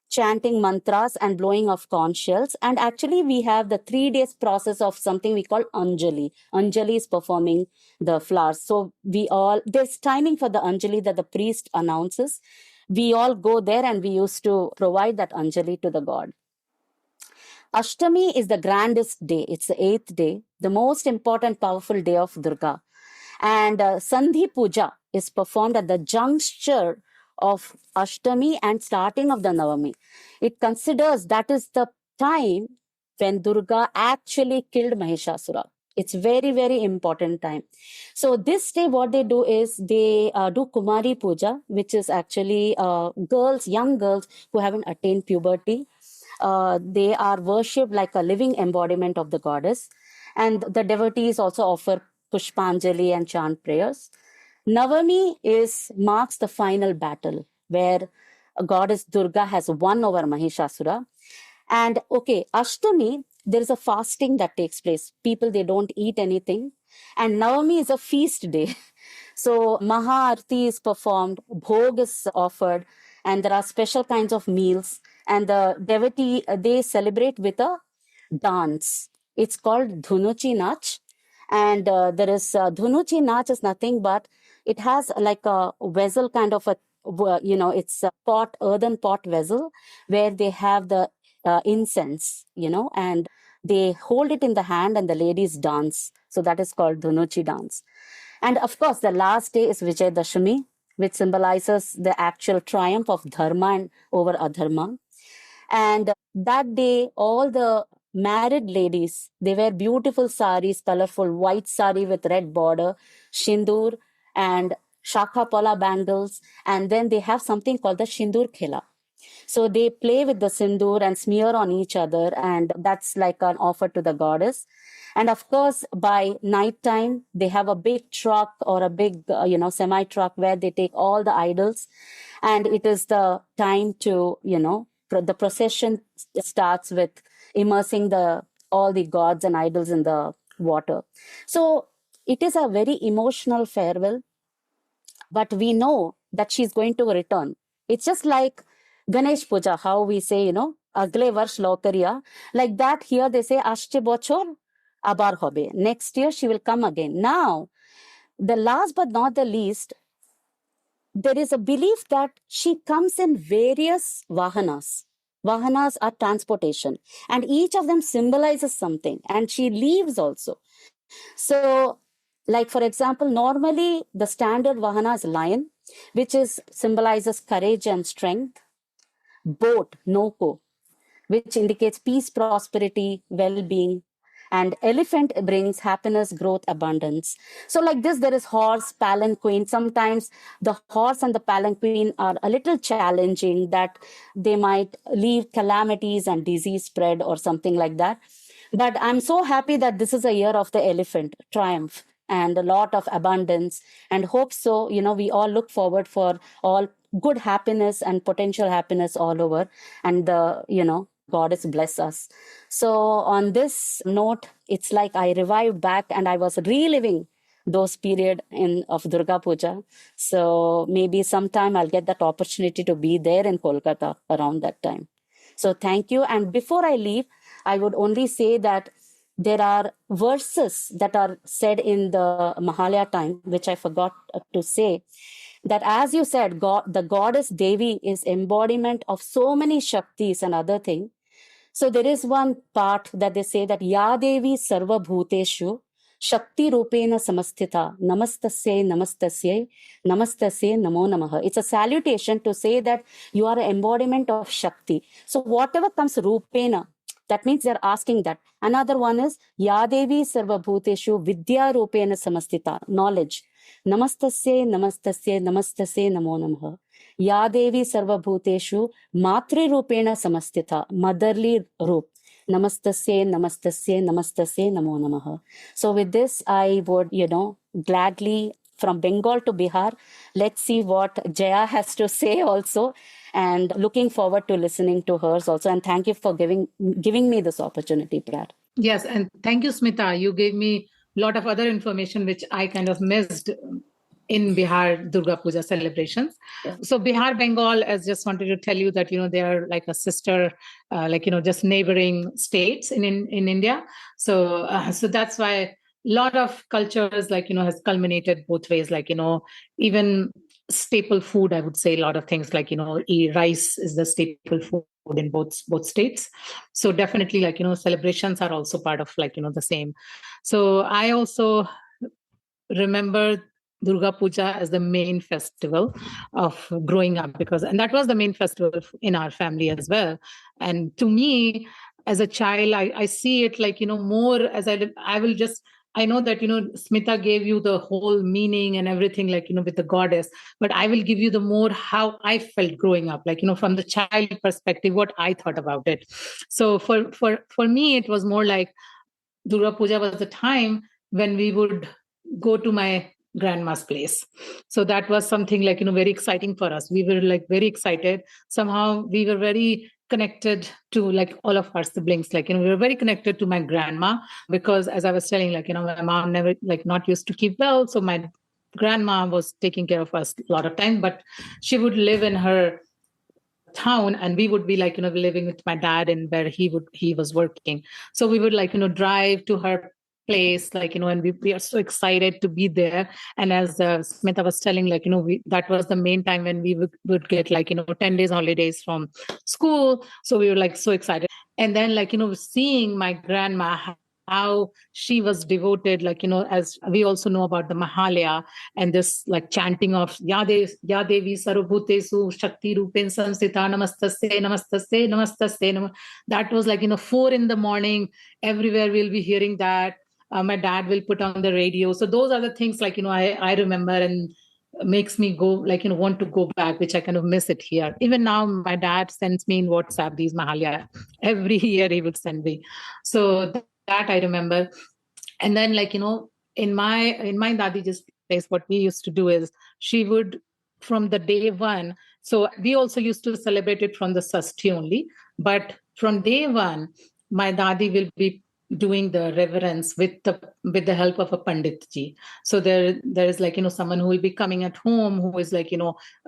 chanting mantras and blowing of conch shells. And actually we have the 3 days process of something we call Anjali. Anjali is performing the flowers. So there's timing for the Anjali that the priest announces. We all go there and we used to provide that Anjali to the god. Ashtami is the grandest day. It's the 8th day, the most important, powerful day of Durga. And Sandhi Puja is performed at the juncture of Ashtami and starting of the Navami. It considers that is the time when Durga actually killed Mahishasura. It's very, very important time. So this day what they do is they do Kumari Puja, which is actually girls, young girls who haven't attained puberty. They are worshipped like a living embodiment of the goddess. And the devotees also offer Pushpanjali and chant prayers. Navami marks the final battle where goddess Durga has won over Mahishasura. And okay, Ashtami, there is a fasting that takes place. People, they don't eat anything. And Navami is a feast day. So Maha Arti is performed, Bhog is offered, and there are special kinds of meals. And the devotee, they celebrate with a dance. It's called Dhunuchi Nach. And there is Dhunuchi Nach is nothing but it has like a vessel kind of it's a pot, earthen pot vessel where they have the incense, and they hold it in the hand and the ladies dance. So that is called Dhunuchi dance. And of course, the last day is Vijay Dashami, which symbolizes the actual triumph of dharma over adharma. And that day, all the married ladies, they wear beautiful saris, colorful white sari with red border, shindur, and shakha pala bangles. And then they have something called the shindur khela. So they play with the sindoor and smear on each other, and that's like an offer to the goddess. And of course, by night time, they have a big truck or a big, semi truck where they take all the idols, and it is the time to, the procession starts with immersing all the gods and idols in the water. So it is a very emotional farewell, but we know that she's going to return. It's just like Ganesh Puja, how we say, Agle Varsh Lautariya. Like that, here they say, Ashte Bochor Abar Hobe. Next year, she will come again. Now, the last but not the least, there is a belief that she comes in various vahanas. Vahanas are transportation, and each of them symbolizes something, and she leaves also. So, like for example, normally the standard vahana is lion, which symbolizes courage and strength. Boat, Noko, which indicates peace, prosperity, well-being. And elephant brings happiness, growth, abundance. So like this, there is horse, palanquin. Sometimes the horse and the palanquin are a little challenging, that they might leave calamities and disease spread or something like that. But I'm so happy that this is a year of the elephant, triumph, and a lot of abundance, and hope so, we all look forward for all good happiness and potential happiness all over. And Goddess bless us. So on this note, it's like I revived back and I was reliving those period of Durga Puja. So maybe sometime I'll get that opportunity to be there in Kolkata around that time. So thank you. And before I leave, I would only say that there are verses that are said in the Mahalaya time, which I forgot to say, that as you said, the goddess Devi is embodiment of so many Shaktis and other things. So there is one part that they say that Ya Devi Sarva Bhuteshu Shakti Rupena Samastita Namastasye Namastasye Namastasye Namo Namaha. It's a salutation to say that you are an embodiment of Shakti. So whatever comes Rupena, that means they're asking that. Another one is Ya Devi Sarva Bhuteshu Vidya Rupena Samastita, knowledge. Namastasye Namastasye Namastasye Namo Namaha. Ya Devi Sarva Bhuteshu Matri Rupena Samastita, motherly roop. Namastasye, namastasye, namastasye, namo namaha. So with this, I would, gladly from Bengal to Bihar, let's see what Jaya has to say also. And looking forward to listening to hers also. And thank you for giving me this opportunity, Prat. Yes, and thank you, Smita. You gave me a lot of other information which I kind of missed in Bihar Durga Puja celebrations. Yeah. So Bihar, Bengal, as just wanted to tell you that, they are like a sister, just neighboring states in India. So that's why a lot of cultures, has culminated both ways, even staple food, I would say a lot of things like, rice is the staple food in both states. So definitely celebrations are also part of the same. So I also remember Durga Puja as the main festival of growing up, and that was the main festival in our family as well. And to me, as a child, I see it more as I will just, I know that, Smita gave you the whole meaning and everything, with the goddess, but I will give you the more how I felt growing up, from the child perspective, what I thought about it. So for me, it was more like Durga Puja was the time when we would go to my grandma's place. So that was something very exciting for us. We were very excited. Somehow we were very connected to all of our siblings. We were very connected to my grandma because, as I was telling, my mom never not used to keep well. So my grandma was taking care of us a lot of time, but she would live in her town and we would be living with my dad and where he was working. So we would drive to her place, and we are so excited to be there. And as Smitha was telling, that was the main time when we would get 10 days holidays from school. So we were so excited. And then seeing my grandma, how she was devoted, as we also know about the Mahalaya and this chanting of Ya Devi Sarvabhutesu Shakti Rupen Samsita Namastasye Namastasye Namastasye. That was 4 a.m. Everywhere we'll be hearing that. My dad will put on the radio. So those are the things I remember and makes me go want to go back, which I kind of miss it here. Even now, my dad sends me in WhatsApp these Mahalaya. Every year he would send me. So that I remember. And then in my Dadi's place, what we used to do is she would, from the day one, so we also used to celebrate it from the Sasti only, but from day one, my Dadi will be doing the reverence with the help of a Pandit ji. So there is someone who will be coming at home who is a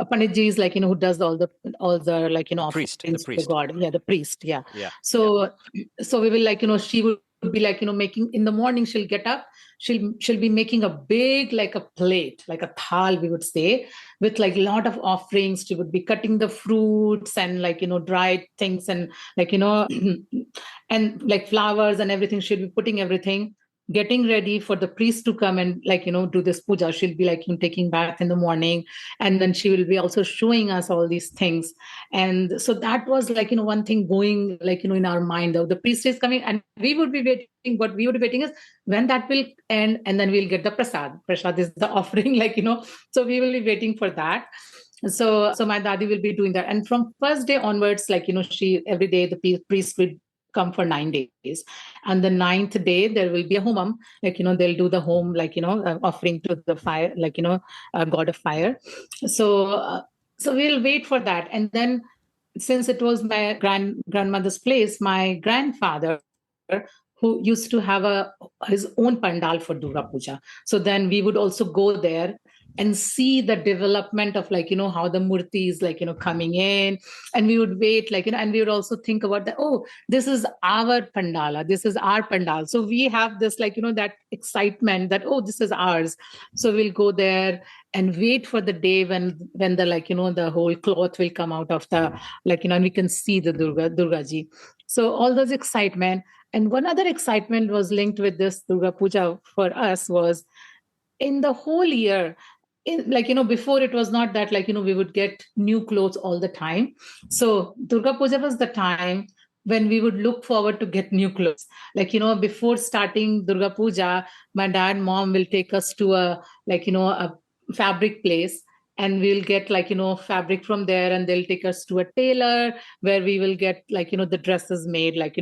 Pandit ji is who does all the priest, offerings the priest. to God. Yeah, the priest. Yeah. Yeah. So we will she would be making in the morning. She'll get up. She'll be making a big a plate, like a thal, we would say, with a lot of offerings. She would be cutting the fruits and dried things and and flowers and everything. She'll be putting everything, getting ready for the priest to come and do this puja. She'll be taking bath in the morning, and then she will be also showing us all these things. And so that was one thing going in our mind. The priest is coming and we would be waiting. What we would be waiting is when that will end, and then we'll get the prasad is the offering, so we will be waiting for that. So my dadi will be doing that, and from first day onwards, she every day the priest will come for 9 days, and the 9th day there will be a homam, they'll do the home, offering to the fire, god of fire. So we'll wait for that. And then since it was my grandmother's place, my grandfather, who used to have his own pandal for Durga Puja. So then we would also go there and see the development of how the murti is coming in, and we would wait and we would also think about that, oh, this is our pandala, this is our pandal. So we have this that excitement that, oh, this is ours. So we'll go there and wait for the day when the the whole cloth will come out of the and we can see the Durga ji. So all those excitement. And one other excitement was linked with this Durga Puja for us was in the whole year. Before it was not that we would get new clothes all the time. So Durga Puja was the time when we would look forward to get new clothes. Before starting Durga Puja, my dad, mom will take us to a a fabric place, and we'll get like, fabric from there, and they'll take us to a tailor where we will get like, the dresses made, like,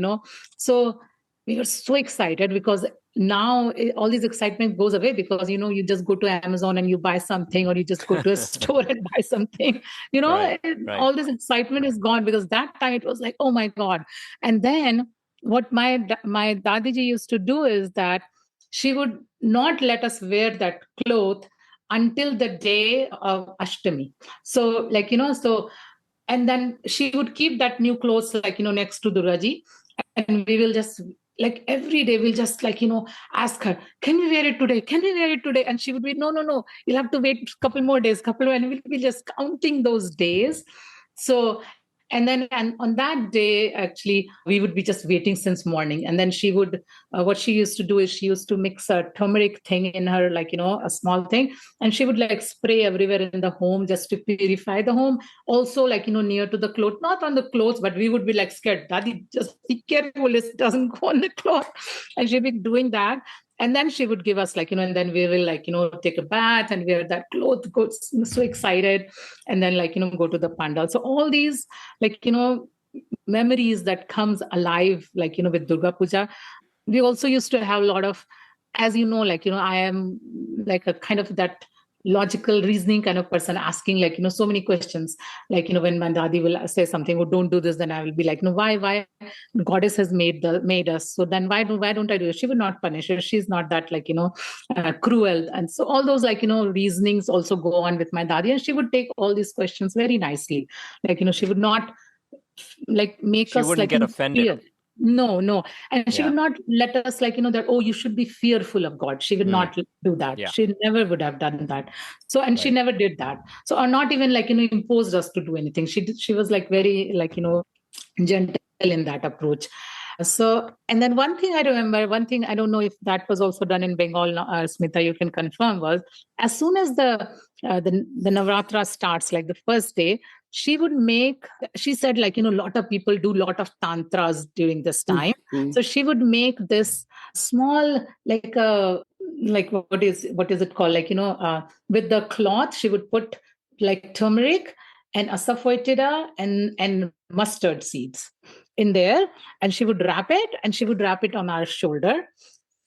so we were so excited because now all this excitement goes away because, you just go to Amazon and you buy something, or you just go to a store and buy something, Right. all this excitement is gone, because that time it was like, oh my God. And then what my Dadiji used to do is that she would not let us wear that cloth until the day of Ashtami. So like, and then she would keep that new clothes like, next to Durgaji, and we will just like every day we'll just like, ask her, can we wear it today? Can we wear it today? And she would be, no, you'll have to wait a couple more days, and we'll be just counting those days. So, and on that day, actually, we would be just waiting since morning. And then she would, what she used to do is she used to mix a turmeric thing in her, like, a small thing. And she would like spray everywhere in the home just to purify the home. Also, like, near to the cloth, not on the clothes, but we would be like scared. Daddy, just be careful, it doesn't go on the cloth. And she'd be doing that. And then she would give us like, and then we will like, take a bath and wear that cloth, go so excited. And then like, go to the pandal. So all these like, memories that comes alive, like, with Durga Puja. We also used to have a lot of, as you know, like, I am like a kind of that logical reasoning kind of person, asking like, so many questions. Like, when my dadi will say something, oh, don't do this, then I will be like, no, why goddess has made us, so then why don't I do it? She would not punish her, she's not that like, cruel. And so all those like, reasonings also go on with my dadi, and she would take all these questions very nicely. Like, she would not like make She us wouldn't like get offended. fear. No. And she Yeah. would not let us like, that, oh, you should be fearful of God. She would not do that. Yeah. She never would have done that. So, and she Right. never did that. So, or not even like, imposed us to do anything. She was like very like, gentle in that approach. So, and then one thing I don't know if that was also done in Bengal, Smitha, you can confirm, was as soon as the Navratra starts, like the first day, she said like, a lot of people do a lot of tantras during this time. So she would make this small, like what is it called? Like, with the cloth, she would put like turmeric and asafoetida and mustard seeds in there, and she would wrap it on our shoulder,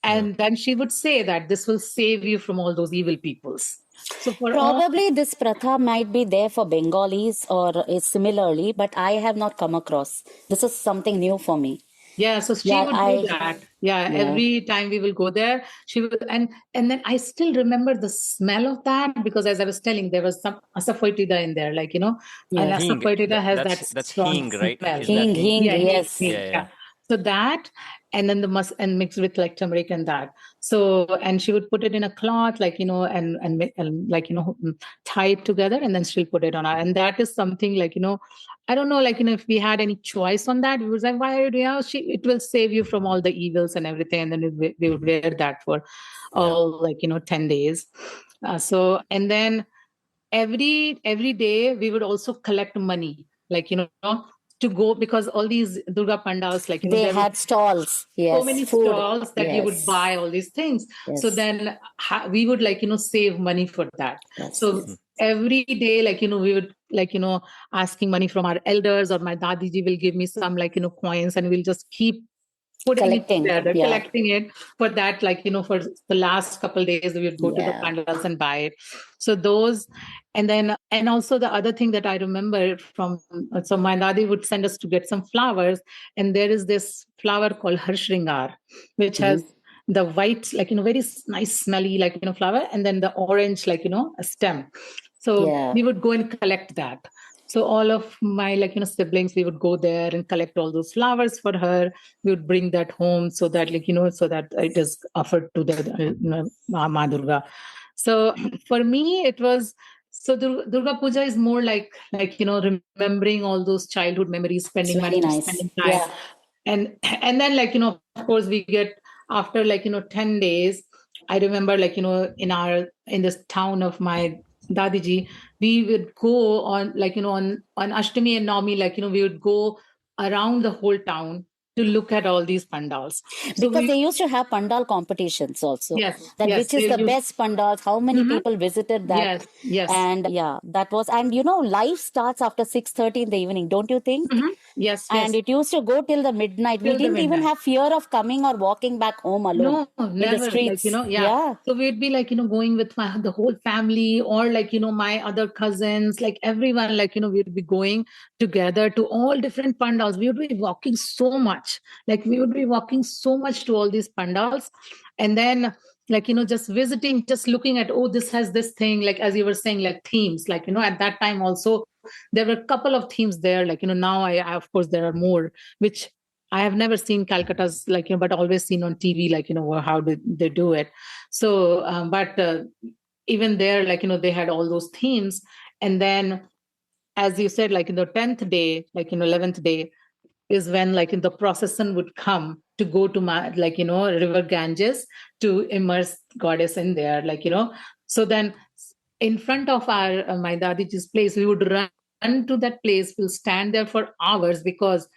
and then she would say that this will save you from all those evil peoples. So Probably this pratha might be there for Bengalis or is similarly, but I have not come across. This is something new for me. Yeah, so she would do that. Yeah, every time we will go there, she would, and then I still remember the smell of that, because as I was telling, there was some asafoetida in there, like, and Hing. asafoetida has That's strong hing, right? smell. Is that hing? Yeah, yes. hing, yeah. So that, and then and mixed with like turmeric and that. So, and she would put it in a cloth, like, and like, tie it together, and then she'll put it on her. And that is something like, I don't know, like, if we had any choice on that, we was like, why, it will save you from all the evils and everything. And then we would wear that for all like, 10 days. So, and then every day we would also collect money, like, to go, because all these Durga pandals, like, they had stalls. Yes. So many food. stalls that you would buy all these things. Yes. So then we would like, save money for that. Yes. So every day, like, we would like, asking money from our elders, or my dadiji will give me some like, coins, and we'll just keep putting it together, collecting it for that, like, for the last couple of days, we would go to the pandals and buy it. So those, and then, and also the other thing that I remember from, so my dadi would send us to get some flowers, and there is this flower called Harshringar, which has the white, like, very nice smelly, like, flower, and then the orange, like, a stem. So we would go and collect that. So all of my, like, siblings, we would go there and collect all those flowers for her. We would bring that home, so that, like, so that it is offered to the Ma Durga. So for me, it was, so Durga Puja is more like, remembering all those childhood memories, spending money, spending time. Yeah. And then, like, of course, we get, after, like, 10 days, I remember, like, in this town of my Dadiji, we would go on, like, on Ashtami and Navami, like, we would go around the whole town to look at all these pandals. So Because they used to have pandal competitions also. Yes, That yes, which is they the used- best pandals, how many people visited that. Yes, yes. And yeah, that was, and life starts after 6:30 in the evening, don't you think? Yes, And yes. it used to go till the midnight. We Till the didn't even midnight. have fear of coming or walking back home alone No, in the never. streets. Yeah. So we'd be going with the whole family, or my other cousins, everyone, we'd be going together to all different pandals. We would be walking so much. We would be walking so much to all these pandals. And then, just visiting, just looking at, oh, this has this thing, as you were saying, themes, at that time also, there were a couple of themes there. Now of course, there are more, which I have never seen Calcutta's, but always seen on TV, how did they do it. So, but even there, they had all those themes. And then, as you said, in the 10th day, 11th day, is when in the procession would come to go to river Ganges to immerse goddess in there, so then in front of our my dadiji's place, we would run to that place. We'll stand there for hours, because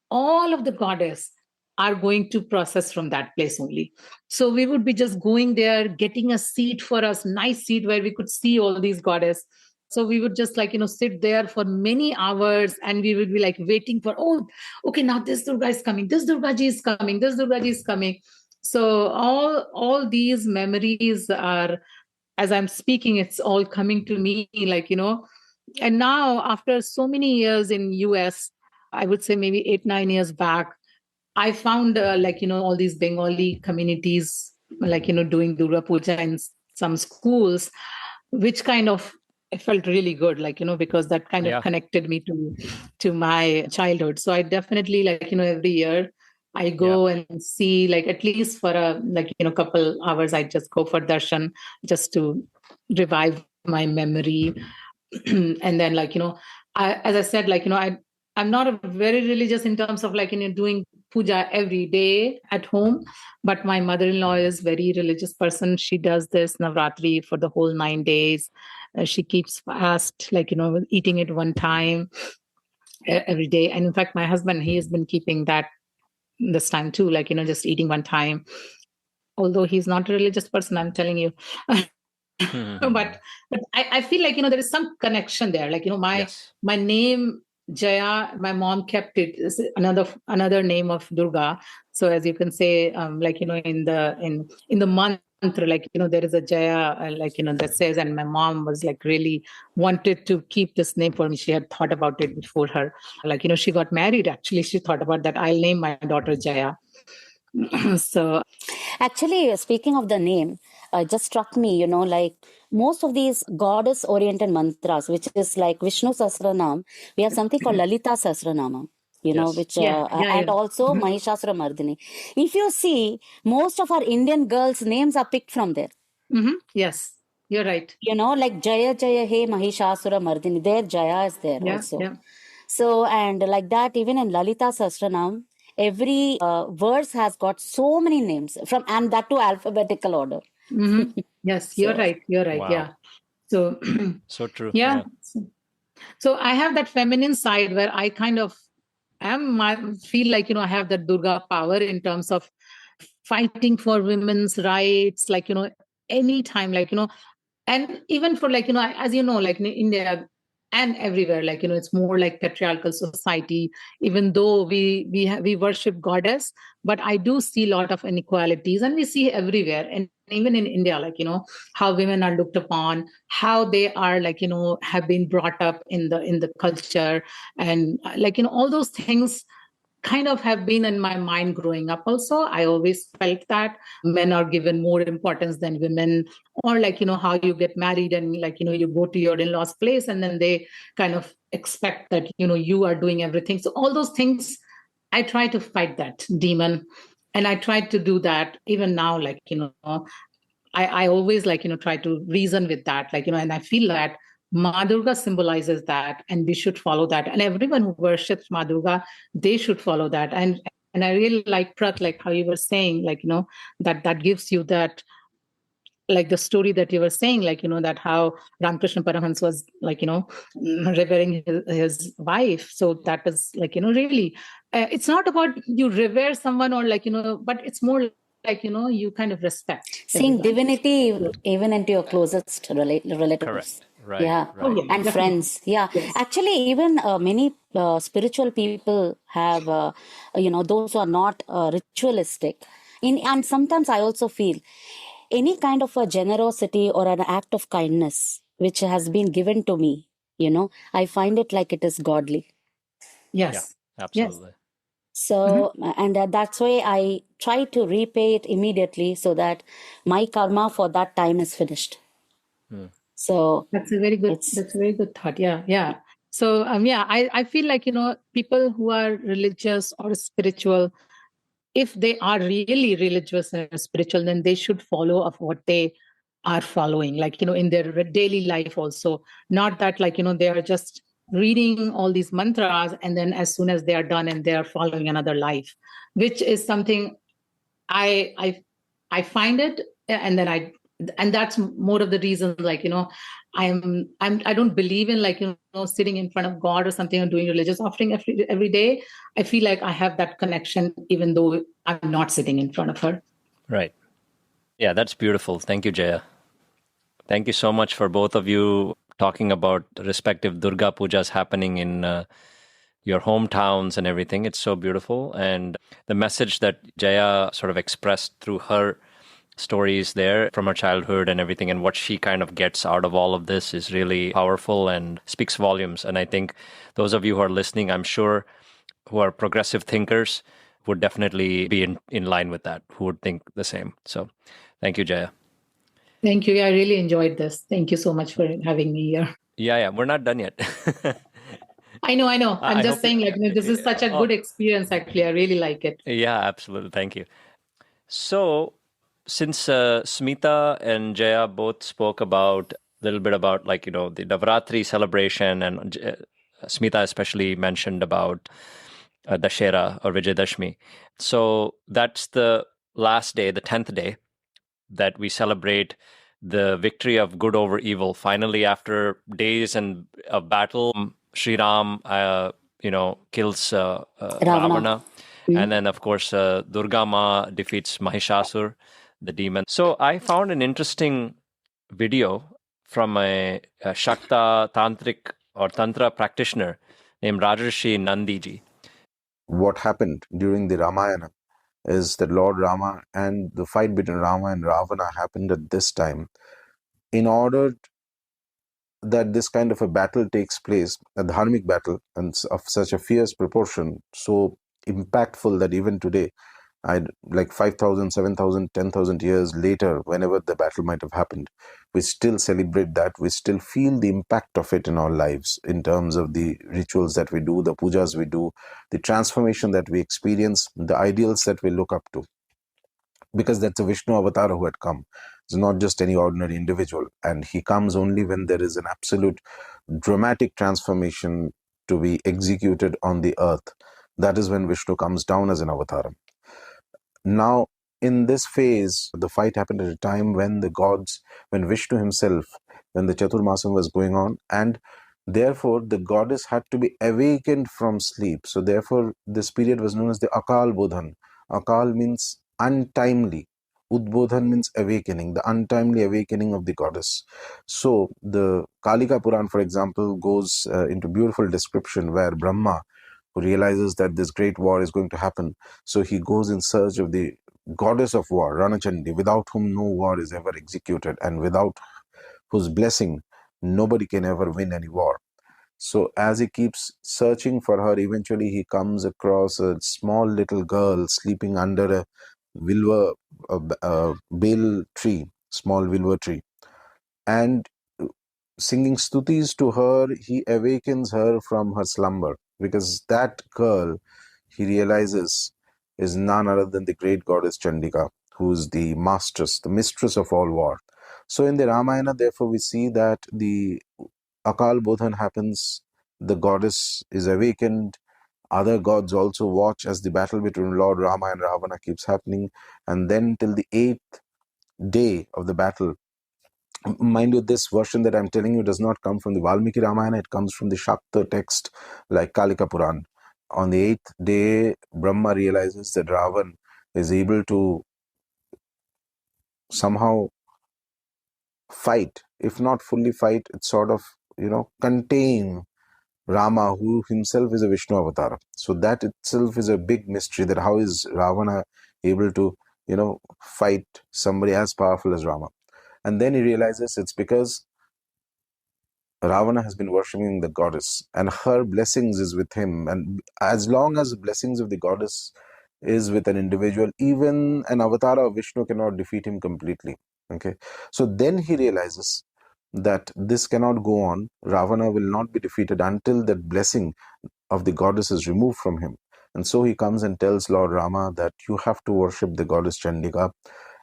all of the goddess are going to process from that place only. So we would be just going there, getting a seat for us, nice seat where we could see all these goddess. So we would just sit there for many hours, and we would be waiting for, oh, okay, now this Durga is coming, this Durga ji is coming, this Durga ji is coming. So all these memories are, as I'm speaking, it's all coming to me, and now after so many years in US, I would say maybe 8-9 years back, I found all these Bengali communities doing Durga Puja in some schools, which kind of, it felt really good, because that kind of connected me to my childhood. So I definitely every year I go and see, at least for a couple hours, I just go for darshan, just to revive my memory. And then as I said, I'm not a very religious in terms of doing puja every day at home, but my mother-in-law is very religious person. She does this Navratri for the whole 9 days. She keeps fast, eating it one time every day. And in fact, my husband, he has been keeping that this time too, just eating one time. Although he's not a religious person, I'm telling you. But I feel there is some connection there. My name Jaya, my mom kept it as another name of Durga. So as you can say, in the mantra, there is a Jaya, that says, and my mom was really wanted to keep this name for me. She had thought about it before her. She got married. Actually, she thought about that. I'll name my daughter Jaya. So actually, speaking of the name, it just struck me, most of these goddess oriented mantras, which is like Vishnu Sahasranam, we have something called Lalita Sahasranama, which and also Mahishasura Mardini. If you see, most of our Indian girls' names are picked from there. Yes, you're right. Like Jaya Jaya He Mahishasura Mardini, there Jaya is there also. Yeah. So, and like that, even in Lalita Sahasranam, every verse has got so many names and that to alphabetical order. Yes, you're right. Wow. Yeah. So, so true. Yeah. So I have that feminine side where I kind of feel I have that Durga power in terms of fighting for women's rights, anytime, and even for as in India and everywhere, it's more like patriarchal society, even though we worship goddess, but I do see a lot of inequalities, and we see everywhere, and even in India, how women are looked upon, how they are have been brought up in the culture, and all those things kind of have been in my mind growing up. Also, I always felt that men are given more importance than women, or how you get married and you go to your in-laws place, and then they kind of expect that you are doing everything. So all those things, I try to fight that demon, and I try to do that even now. I always try to reason with that, and I feel that Ma Durga symbolizes that, and we should follow that. And everyone who worships Ma Durga, they should follow that. And I really like Prat, how you were saying, that gives you that, the story that you were saying, that how Ramakrishna Paramahansa was, revering his wife. So that is really, it's not about you revere someone or but it's more like, you kind of respect. Seeing everyone. divinity even into your closest relatives. Correct. Right. Yeah. Right. Oh, yeah, And definitely. friends. Yeah. Yes. Actually, even many spiritual people have, those who are not ritualistic. And sometimes I also feel any kind of a generosity or an act of kindness which has been given to me, I find it like it is godly. Yes. Yeah, absolutely. So, and that's why I try to repay it immediately so that my karma for that time is finished. So That's a very good. it's That's a very good thought. Yeah, yeah. So, yeah, I feel like people who are religious or spiritual, if they are really religious and spiritual, then they should follow of what they are following, like in their daily life also. Not that like they are just reading all these mantras and then as soon as they are done and they are following another life, which is something I find it, and then and that's more of the reason, like I don't believe in like sitting in front of God or something and doing religious offering every day. I feel like I have that connection even though I'm not sitting in front of her. Right. Yeah, that's beautiful. Thank you, Jaya. Thank you so much for both of you talking about the respective Durga Pujas happening in your hometowns and everything. It's so beautiful. And the message that Jaya sort of expressed through her stories there from her childhood and everything, and what she kind of gets out of all of this is really powerful and speaks volumes. And I think those of you who are listening, I'm sure, who are progressive thinkers would definitely be in line with that, who would think the same. So thank you, Jaya. Thank you. I really enjoyed this. Thank you so much for having me here. Yeah, we're not done yet. I know. I'm I just hope saying, like, this is such a good experience, actually. I really like it. Yeah, absolutely. Thank you. So, since Smita and Jaya both spoke about a little bit about like, the Navratri celebration, and Smita especially mentioned about Dussehra or Vijayadashmi. So that's the last day, the 10th day, that we celebrate the victory of good over evil. Finally, after days and of battle, Sri Ram, kills Ravana. And then, of course, Durga Ma defeats Mahishasur, the demon. So I found an interesting video from a Shakta tantric or tantra practitioner named Rajarshi Nandiji. What happened during the Ramayana is that Lord Rama and the fight between Rama and Ravana happened at this time. In order that this kind of a battle takes place, a dharmic battle, and of such a fierce proportion, so impactful that even today, like 5,000, 7,000, 10,000 years later, whenever the battle might have happened, we still celebrate that. We still feel the impact of it in our lives in terms of the rituals that we do, the pujas we do, the transformation that we experience, the ideals that we look up to. Because that's a Vishnu avatar who had come. It's not just any ordinary individual. And he comes only when there is an absolute dramatic transformation to be executed on the earth. That is when Vishnu comes down as an avatar. Now, in this phase, the fight happened at a time when the gods, when Vishnu himself, when the Chaturmasam was going on, and therefore the goddess had to be awakened from sleep. So therefore, this period was known as the Akal Bodhan. Akal means untimely. Udbodhan means awakening, the untimely awakening of the goddess. So the Kalika Puran, for example, goes into beautiful description where Brahma, who realizes that this great war is going to happen, so he goes in search of the goddess of war, Ranachandi, without whom no war is ever executed and without whose blessing nobody can ever win any war. So as he keeps searching for her, eventually he comes across a small little girl sleeping under a bale tree, small vilva tree, and singing stutis to her, he awakens her from her slumber, because that girl, he realizes, is none other than the great goddess Chandika, who is the mistress of all war. So in the Ramayana, therefore, we see that the Akal Bodhan happens, the goddess is awakened, other gods also watch as the battle between Lord Rama and Ravana keeps happening, and then till the 8th day of the battle. Mind you, this version that I'm telling you does not come from the Valmiki Ramayana, it comes from the Shakta text like Kalika Puran. on the 8th day, Brahma realizes that Ravan is able to somehow fight, if not fully fight, it's sort of, contain Rama, who himself is a Vishnu avatar. So that itself is a big mystery, that how is Ravana able to, fight somebody as powerful as Rama. And then he realizes it's because Ravana has been worshipping the goddess and her blessings is with him. And as long as the blessings of the goddess is with an individual, even an avatar of Vishnu cannot defeat him completely. Okay. So then he realizes that this cannot go on. Ravana will not be defeated until that blessing of the goddess is removed from him. And so he comes and tells Lord Rama that you have to worship the goddess Chandika.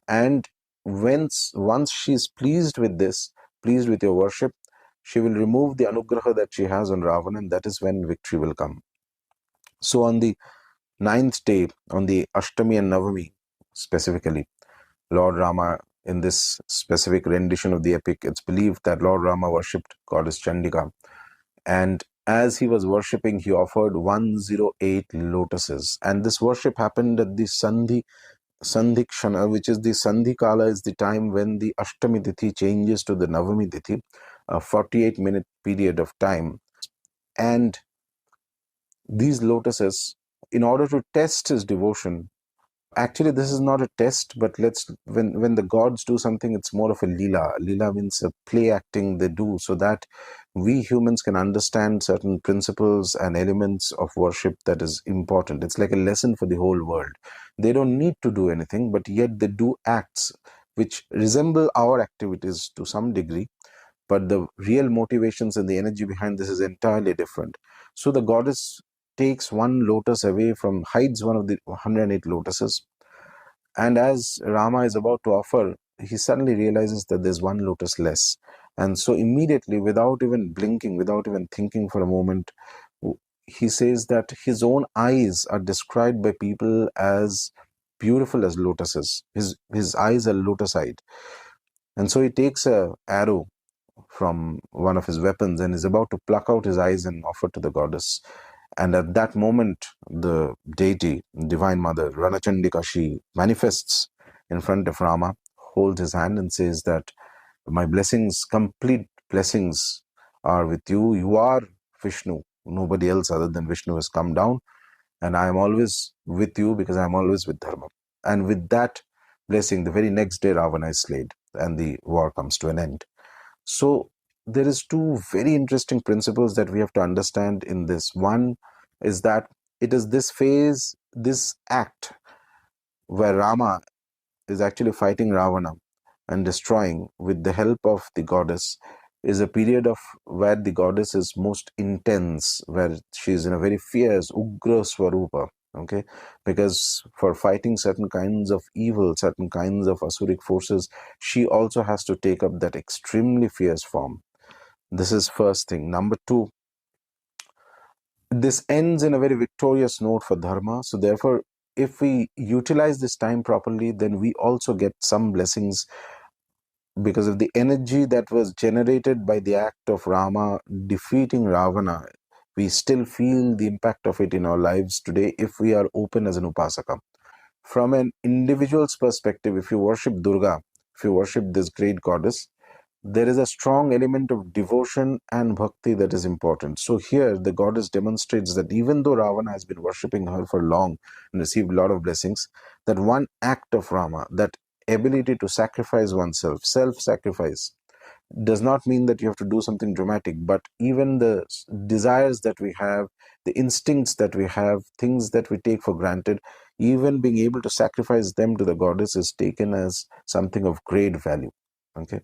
And once she is pleased with this, pleased with your worship, she will remove the anugraha that she has on Ravana, and that is when victory will come. So on the 9th day, on the Ashtami and Navami specifically, Lord Rama, in this specific rendition of the epic, it's believed that Lord Rama worshipped goddess Chandika. And as he was worshipping, he offered 108 lotuses. And this worship happened at the Sandhikshana, which is the Sandhikala, is the time when the Ashtami Tithi changes to the Navami Tithi, a 48-minute period of time. And these lotuses, in order to test his devotion, actually this is not a test, but when the gods do something, it's more of a lila. Lila means a play acting they do, so that we humans can understand certain principles and elements of worship that is important. It's like a lesson for the whole world. They don't need to do anything, but yet they do acts which resemble our activities to some degree, but the real motivations and the energy behind this is entirely different. So the goddess takes one lotus away from, hides one of the 108 lotuses. And as Rama is about to offer, he suddenly realizes that there's one lotus less. And so immediately, without even blinking, without even thinking for a moment, he says that his own eyes are described by people as beautiful as lotuses. His eyes are lotus-eyed. And so he takes an arrow from one of his weapons and is about to pluck out his eyes and offer to the goddess. And at that moment, the deity, Divine Mother, Ranachandika, she manifests in front of Rama, holds his hand and says that my blessings, complete blessings are with you. You are Vishnu. Nobody else other than Vishnu has come down. And I am always with you because I am always with Dharma. And with that blessing, the very next day, Ravana is slain and the war comes to an end. So there is two very interesting principles that we have to understand in this. One is that it is this phase, this act where Rama is actually fighting Ravana and destroying with the help of the goddess, is a period of where the goddess is most intense, where she is in a very fierce Ugra Swarupa. Okay, because for fighting certain kinds of evil, certain kinds of Asuric forces, she also has to take up that extremely fierce form. This is first thing. Number two, this ends in a very victorious note for Dharma. So therefore, if we utilize this time properly, then we also get some blessings because of the energy that was generated by the act of Rama defeating Ravana. We still feel the impact of it in our lives today if we are open as an Upasaka. From an individual's perspective, if you worship Durga, if you worship this great goddess, there is a strong element of devotion and bhakti that is important. So here the goddess demonstrates that even though Ravana has been worshipping her for long and received a lot of blessings, that one act of Rama, that ability to sacrifice oneself, self-sacrifice, does not mean that you have to do something dramatic, but even the desires that we have, the instincts that we have, things that we take for granted, even being able to sacrifice them to the goddess is taken as something of great value. Okay,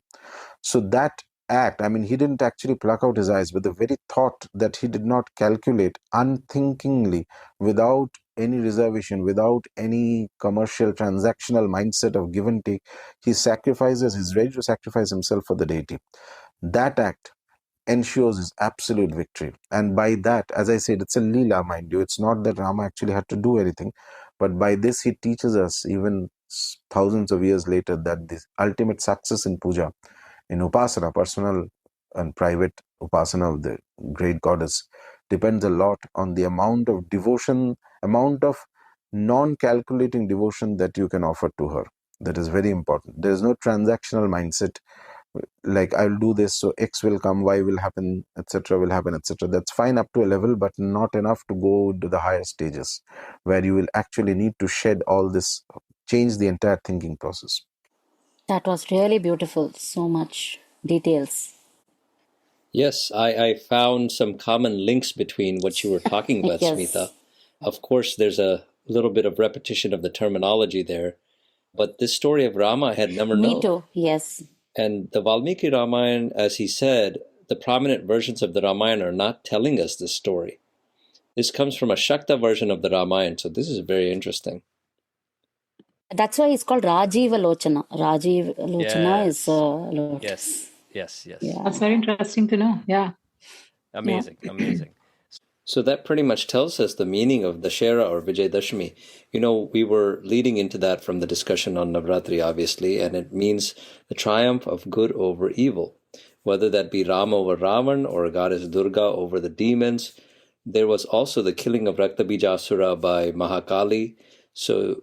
so that act, I mean, he didn't actually pluck out his eyes, but the very thought that he did not calculate unthinkingly, without any reservation, without any commercial transactional mindset of give and take, he sacrifices, he's ready to sacrifice himself for the deity. That act ensures his absolute victory. And by that, as I said, it's a lila, mind you. It's not that Rama actually had to do anything, but by this he teaches us, even thousands of years later, that the ultimate success in puja, in upasana, personal and private upasana of the great goddess, depends a lot on the amount of devotion, amount of non-calculating devotion that you can offer to her. That is very important. There is no transactional mindset like I'll do this so X will come, Y will happen, etc. will happen, etc. That's fine up to a level, but not enough to go to the higher stages where you will actually need to shed all this, change the entire thinking process. That was really beautiful. So much details. Yes, I found some common links between what you were talking about, Yes. Smitha. Of course, there's a little bit of repetition of the terminology there, but this story of Rama I had never known. Me too. Yes. And the Valmiki Ramayana, as he said, the prominent versions of the Ramayana are not telling us this story. This comes from a Shakta version of the Ramayana, so this is very interesting. That's why it's called Rajiva Lochana. Rajiv Lochana Yes. is lotus. Yes, yes, yes. Yeah. That's very interesting to know. Yeah. Amazing, amazing. So that pretty much tells us the meaning of Dussehra or Vijayadashmi. You know, we were leading into that from the discussion on Navratri, obviously, and it means the triumph of good over evil. Whether that be Rama over Ravan or goddess Durga over the demons. There was also the killing of Raktabijasura by Mahakali. So,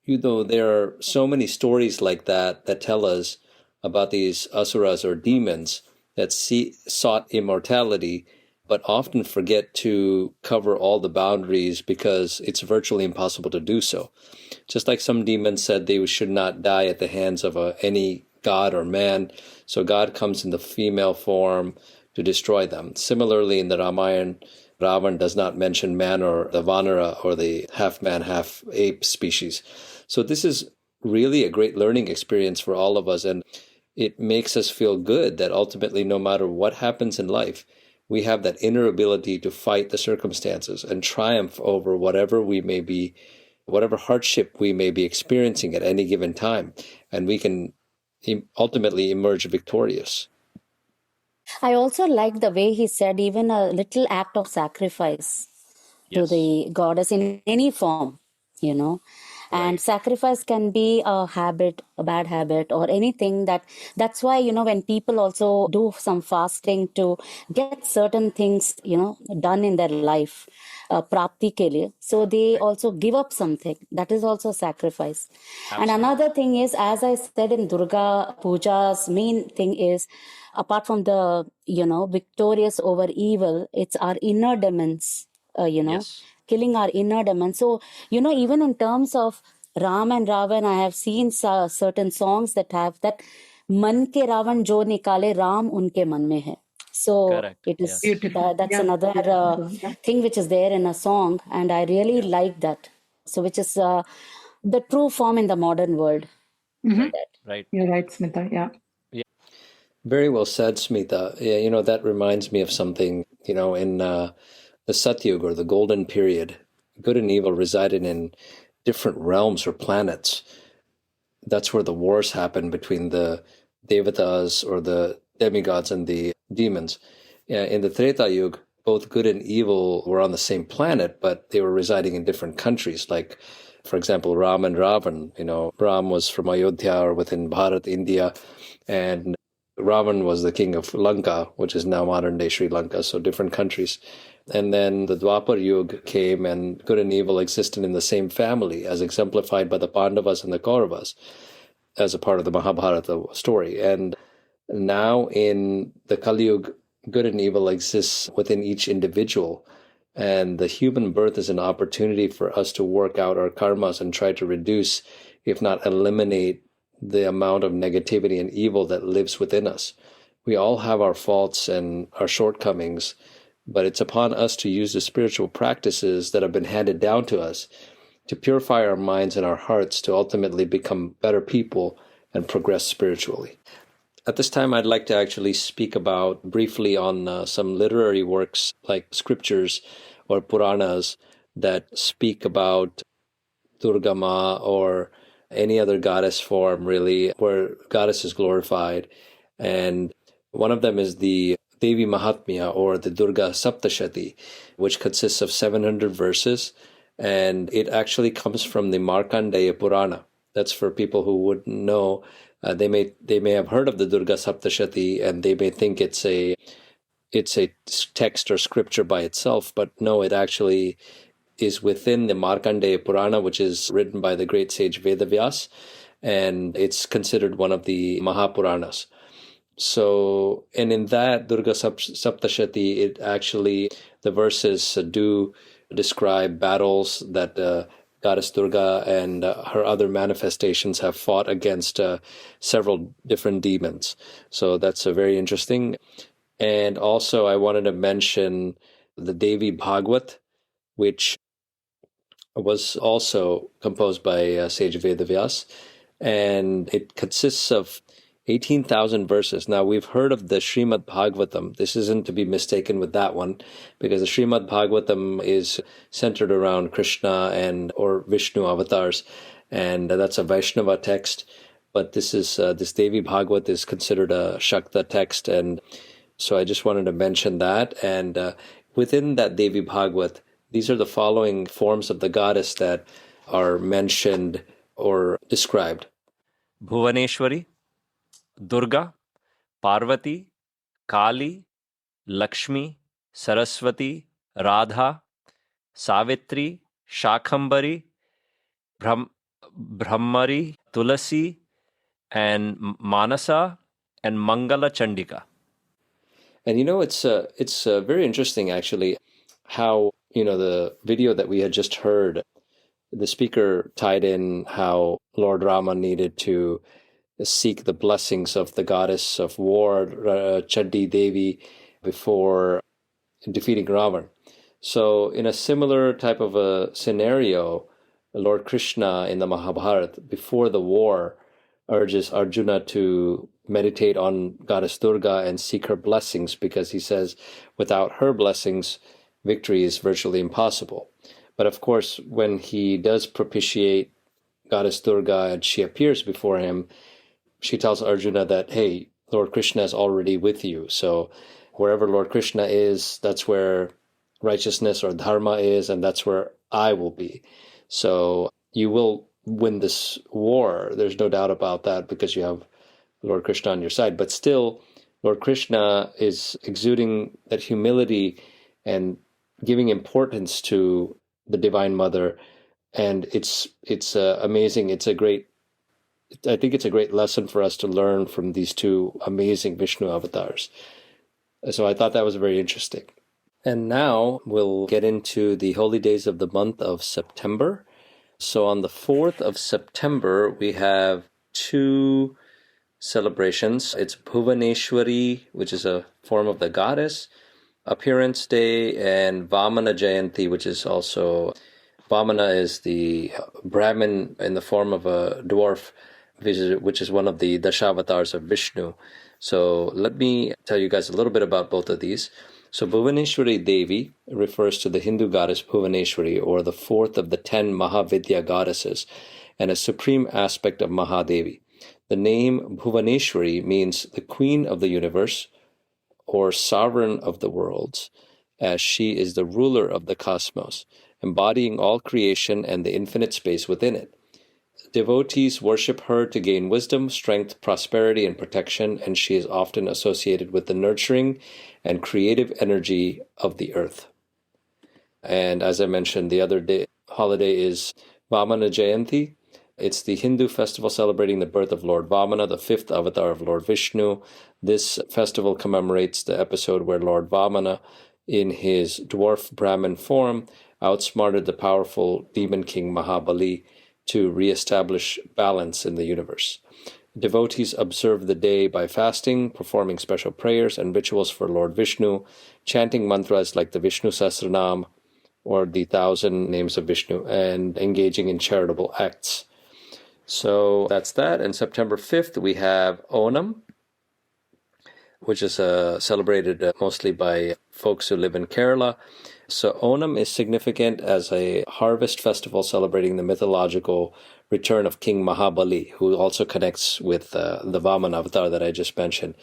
you know, there are so many stories like that that tell us about these asuras or demons that sought immortality, but often forget to cover all the boundaries because it's virtually impossible to do so. Just like some demons said they should not die at the hands of any god or man, so God comes in the female form to destroy them. Similarly, in the Ramayana, Ravan does not mention man or the Vanara or the half-man, half-ape species. So this is really a great learning experience for all of us, and it makes us feel good that ultimately, no matter what happens in life, we have that inner ability to fight the circumstances and triumph over whatever hardship we may be experiencing at any given time, and we can ultimately emerge victorious. I also like the way he said even a little act of sacrifice to the goddess in any form, you know. And sacrifice can be a habit, a bad habit, or anything that's why, you know, when people also do some fasting to get certain things, you know, done in their life, prapti ke liye, so they also give up something. That is also sacrifice. And another thing is, as I said in Durga Puja's main thing is, apart from the, you know, victorious over evil, it's our inner demons, killing our inner demons. So, you know, even in terms of Ram and Ravan, I have seen certain songs that have that man ke Ravan jo nikale, Ram unke man mein hai. So Correct. it is Beautiful. that's Yeah. another thing which is there in a song, and I really like that. So which is the true form in the modern world. Right. You're right, Smitha. Yeah. Very well said, Smitha. Yeah, you know, that reminds me of something, you know, in the Satyug or the golden period, good and evil resided in different realms or planets. That's where the wars happened between the devatas or the demigods and the demons. In the Treta Yuga, both good and evil were on the same planet, but they were residing in different countries. Like, for example, Ram and Ravan. You know, Ram was from Ayodhya or within Bharat, India, and Ravan was the king of Lanka, which is now modern-day Sri Lanka, so different countries. And then the Dwapar Yuga came, and good and evil existed in the same family, as exemplified by the Pandavas and the Kauravas, as a part of the Mahabharata story. And now in the Kali Yuga, good and evil exists within each individual. And the human birth is an opportunity for us to work out our karmas and try to reduce, if not eliminate, the amount of negativity and evil that lives within us. We all have our faults and our shortcomings, but it's upon us to use the spiritual practices that have been handed down to us to purify our minds and our hearts to ultimately become better people and progress spiritually. At this time, I'd like to actually speak about briefly on some literary works like scriptures or Puranas that speak about Durga Ma or any other goddess form, really, where goddess is glorified. And one of them is the Devi Mahatmya or the Durga Saptashati, which consists of 700 verses. And it actually comes from the Markandeya Purana. That's for people who wouldn't know. They may have heard of the Durga Saptashati, and they may think it's it's a text or scripture by itself, but no, it actually is within the Markandeya Purana, which is written by the great sage Vedavyas, and it's considered one of the Mahapuranas. So, and in that Durga Saptashati, it actually, the verses do describe battles that Goddess Durga and her other manifestations have fought against several different demons. So that's very interesting. And also I wanted to mention the Devi Bhagwat, which was also composed by Sage Vedavyas, and it consists of 18,000 verses. Now, we've heard of the Srimad Bhagavatam. This isn't to be mistaken with that one, because the Srimad Bhagavatam is centered around Krishna and or Vishnu avatars, and that's a Vaishnava text. But this is this Devi Bhagwat is considered a Shakta text, and so I just wanted to mention that. And within that Devi Bhagwat, these are the following forms of the goddess that are mentioned or described: Bhuvaneshwari, Durga, Parvati, Kali, Lakshmi, Saraswati, Radha, Savitri, Shakhambari, Brahmari, Tulasi, and Manasa, and Mangala Chandika. And it's very interesting actually how, the video that we had just heard, the speaker tied in how Lord Rama needed to seek the blessings of the goddess of war, Chandi Devi, before defeating Ravan. So in a similar type of a scenario, Lord Krishna in the Mahabharata, before the war, urges Arjuna to meditate on Goddess Durga and seek her blessings, because he says without her blessings, victory is virtually impossible. But of course, when he does propitiate Goddess Durga and she appears before him, she tells Arjuna that, hey, Lord Krishna is already with you. So wherever Lord Krishna is, that's where righteousness or dharma is, and that's where I will be. So you will win this war. There's no doubt about that, because you have Lord Krishna on your side. But still, Lord Krishna is exuding that humility and giving importance to the Divine Mother. And it's amazing. I think it's a great lesson for us to learn from these two amazing Vishnu avatars. So I thought that was very interesting. And now we'll get into the holy days of the month of September. So on the 4th of September, we have two celebrations. It's Bhuvaneshwari, which is a form of the goddess, Appearance Day, and Vamana Jayanti, which is also, Vamana is the Brahmin in the form of a dwarf, which is one of the Dashavatars of Vishnu. So let me tell you guys a little bit about both of these. So Bhuvaneshwari Devi refers to the Hindu goddess Bhuvaneshwari, or the fourth of the 10 Mahavidya goddesses, and a supreme aspect of Mahadevi. The name Bhuvaneshwari means the queen of the universe, or sovereign of the worlds, as she is the ruler of the cosmos, embodying all creation and the infinite space within it. Devotees worship her to gain wisdom, strength, prosperity, and protection, and she is often associated with the nurturing and creative energy of the earth. And as I mentioned, the other holiday is Vamana Jayanti. It's the Hindu festival celebrating the birth of Lord Vamana, the fifth avatar of Lord Vishnu. This festival commemorates the episode where Lord Vamana, in his dwarf Brahmin form, outsmarted the powerful demon king Mahabali to re-establish balance in the universe. Devotees observe the day by fasting, performing special prayers and rituals for Lord Vishnu, chanting mantras like the Vishnu Sahasranam or the 1,000 names of Vishnu, and engaging in charitable acts. So that's that. And September 5th, we have Onam, which is celebrated mostly by folks who live in Kerala. So Onam is significant as a harvest festival celebrating the mythological return of King Mahabali, who also connects with the Vamana avatar that I just mentioned.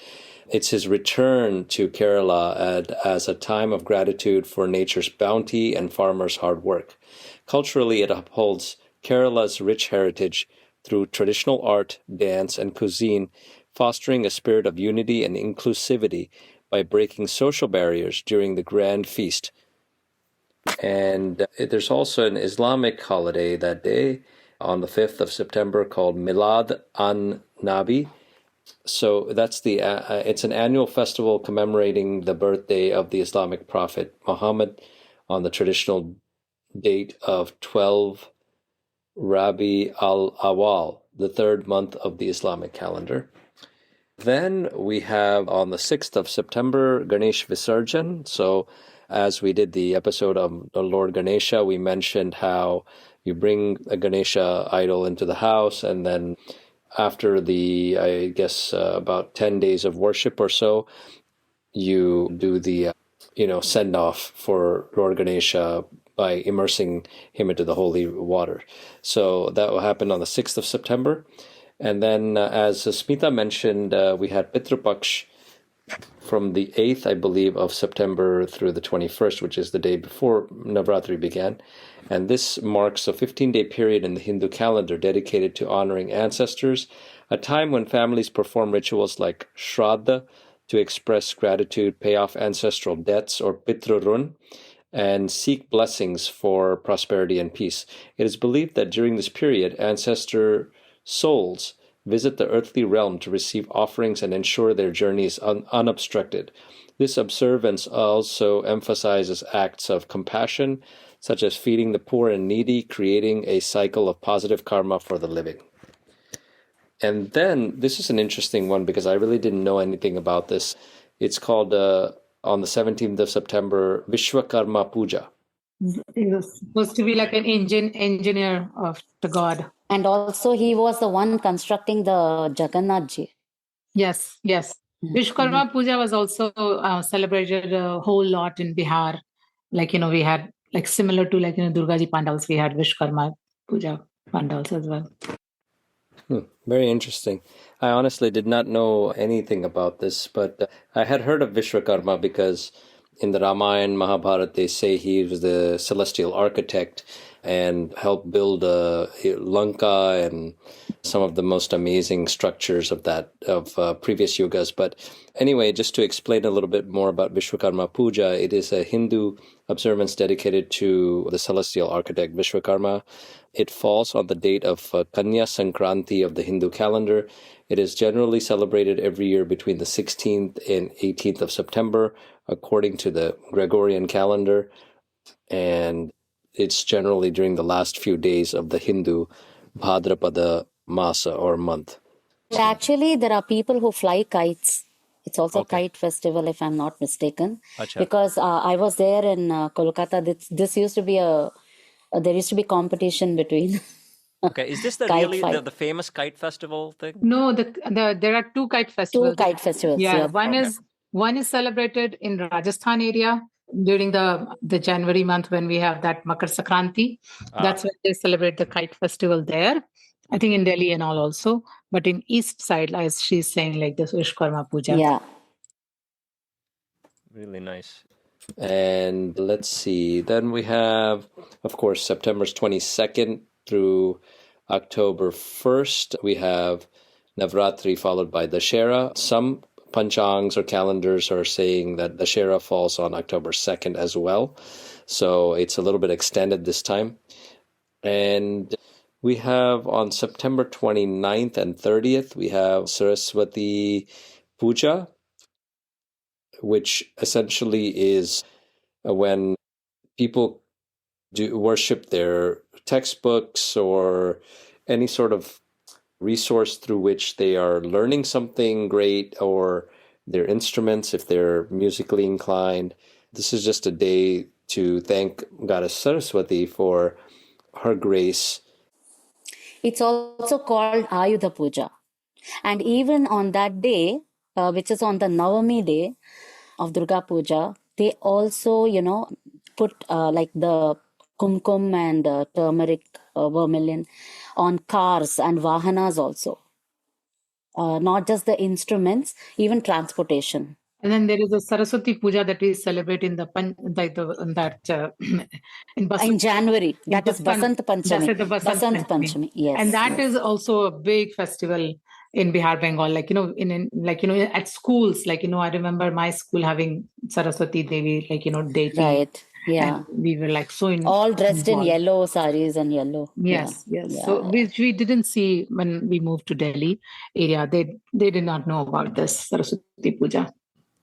It's his return to Kerala as a time of gratitude for nature's bounty and farmers' hard work. Culturally, it upholds Kerala's rich heritage through traditional art, dance, and cuisine, fostering a spirit of unity and inclusivity by breaking social barriers during the grand feast. And there's also an Islamic holiday that day on the 5th of September called Milad an-Nabi. So that's it's an annual festival commemorating the birthday of the Islamic prophet Muhammad on the traditional date of 12 Rabi al-Awwal, the third month of the Islamic calendar. Then we have on the 6th of September, Ganesh Visarjan. So as we did the episode of the Lord Ganesha, we mentioned how you bring a Ganesha idol into the house, and then after about 10 days of worship or so, you do the, send off for Lord Ganesha by immersing him into the holy water. So that will happen on the 6th of September. And then, as Smitha mentioned, we had Pitru Paksh from the 8th, I believe, of September through the 21st, which is the day before Navratri began. And this marks a 15-day period in the Hindu calendar dedicated to honoring ancestors, a time when families perform rituals like Shraddha to express gratitude, pay off ancestral debts or Pitrurun, and seek blessings for prosperity and peace. It is believed that during this period, ancestor souls visit the earthly realm to receive offerings and ensure their journey is unobstructed. This observance also emphasizes acts of compassion, such as feeding the poor and needy, creating a cycle of positive karma for the living. And then, this is an interesting one because I really didn't know anything about this. It's called, on the 17th of September, Vishwakarma Puja. He was supposed to be like an engineer of the god. And also he was the one constructing the Jagannath Ji. Yes. Vishwakarma Puja was also celebrated a whole lot in Bihar. Like, we had, like, similar to, like, Durga Ji Pandals, we had Vishwakarma Puja Pandals as well. Very interesting. I honestly did not know anything about this, but I had heard of Vishwakarma because in the Ramayana, Mahabharata, they say he was the celestial architect and helped build Lanka and some of the most amazing structures of previous yugas. But anyway, just to explain a little bit more about Vishwakarma Puja, it is a Hindu observance dedicated to the celestial architect Vishwakarma. It falls on the date of Kanya Sankranti of the Hindu calendar. It is generally celebrated every year between the 16th and 18th of September, according to the Gregorian calendar. And it's generally during the last few days of the Hindu Bhadrapada Masa or month. Actually, there are people who fly kites. It's also a kite festival, if I'm not mistaken. Achha. Because I was there in Kolkata. This used to be there used to be competition between. Okay, is this the famous kite festival thing? No, there are two kite festivals. Two kite festivals. Yeah, one is celebrated in Rajasthan area during the January month when we have that Makar Sankranti. That's when they celebrate the kite festival there. I think in Delhi and all also, but in east side, as she's saying, like this Vishwakarma Puja. Yeah. Really nice. And let's see. Then we have, of course, September 22nd through October 1st. We have Navratri followed by Dussehra. Some panchangs or calendars are saying that Dussehra falls on October 2nd as well. So it's a little bit extended this time. And we have on September 29th and 30th, we have Saraswati Puja, which essentially is when people do worship their textbooks or any sort of resource through which they are learning something great, or their instruments if they're musically inclined. This is just a day to thank Goddess Saraswati for her grace. It's also called Ayudha Puja. And even on that day, which is on the Navami day of Durga Puja, they also, put like the kumkum and turmeric, vermilion on cars and vahanas also. Not just the instruments, even transportation. And then there is a Saraswati Puja that we celebrate in in January. That is Basant Panchami. That's the Basant Panchami. Yes. And that is also a big festival in Bihar, Bengal, at schools, I remember my school having Saraswati Devi, deity. Right. Yeah. And we were all dressed in involved. yellow saris and yellow. Yes, Yeah. yes. Yeah. So which we didn't see when we moved to Delhi area. They did not know about this Saraswati Puja.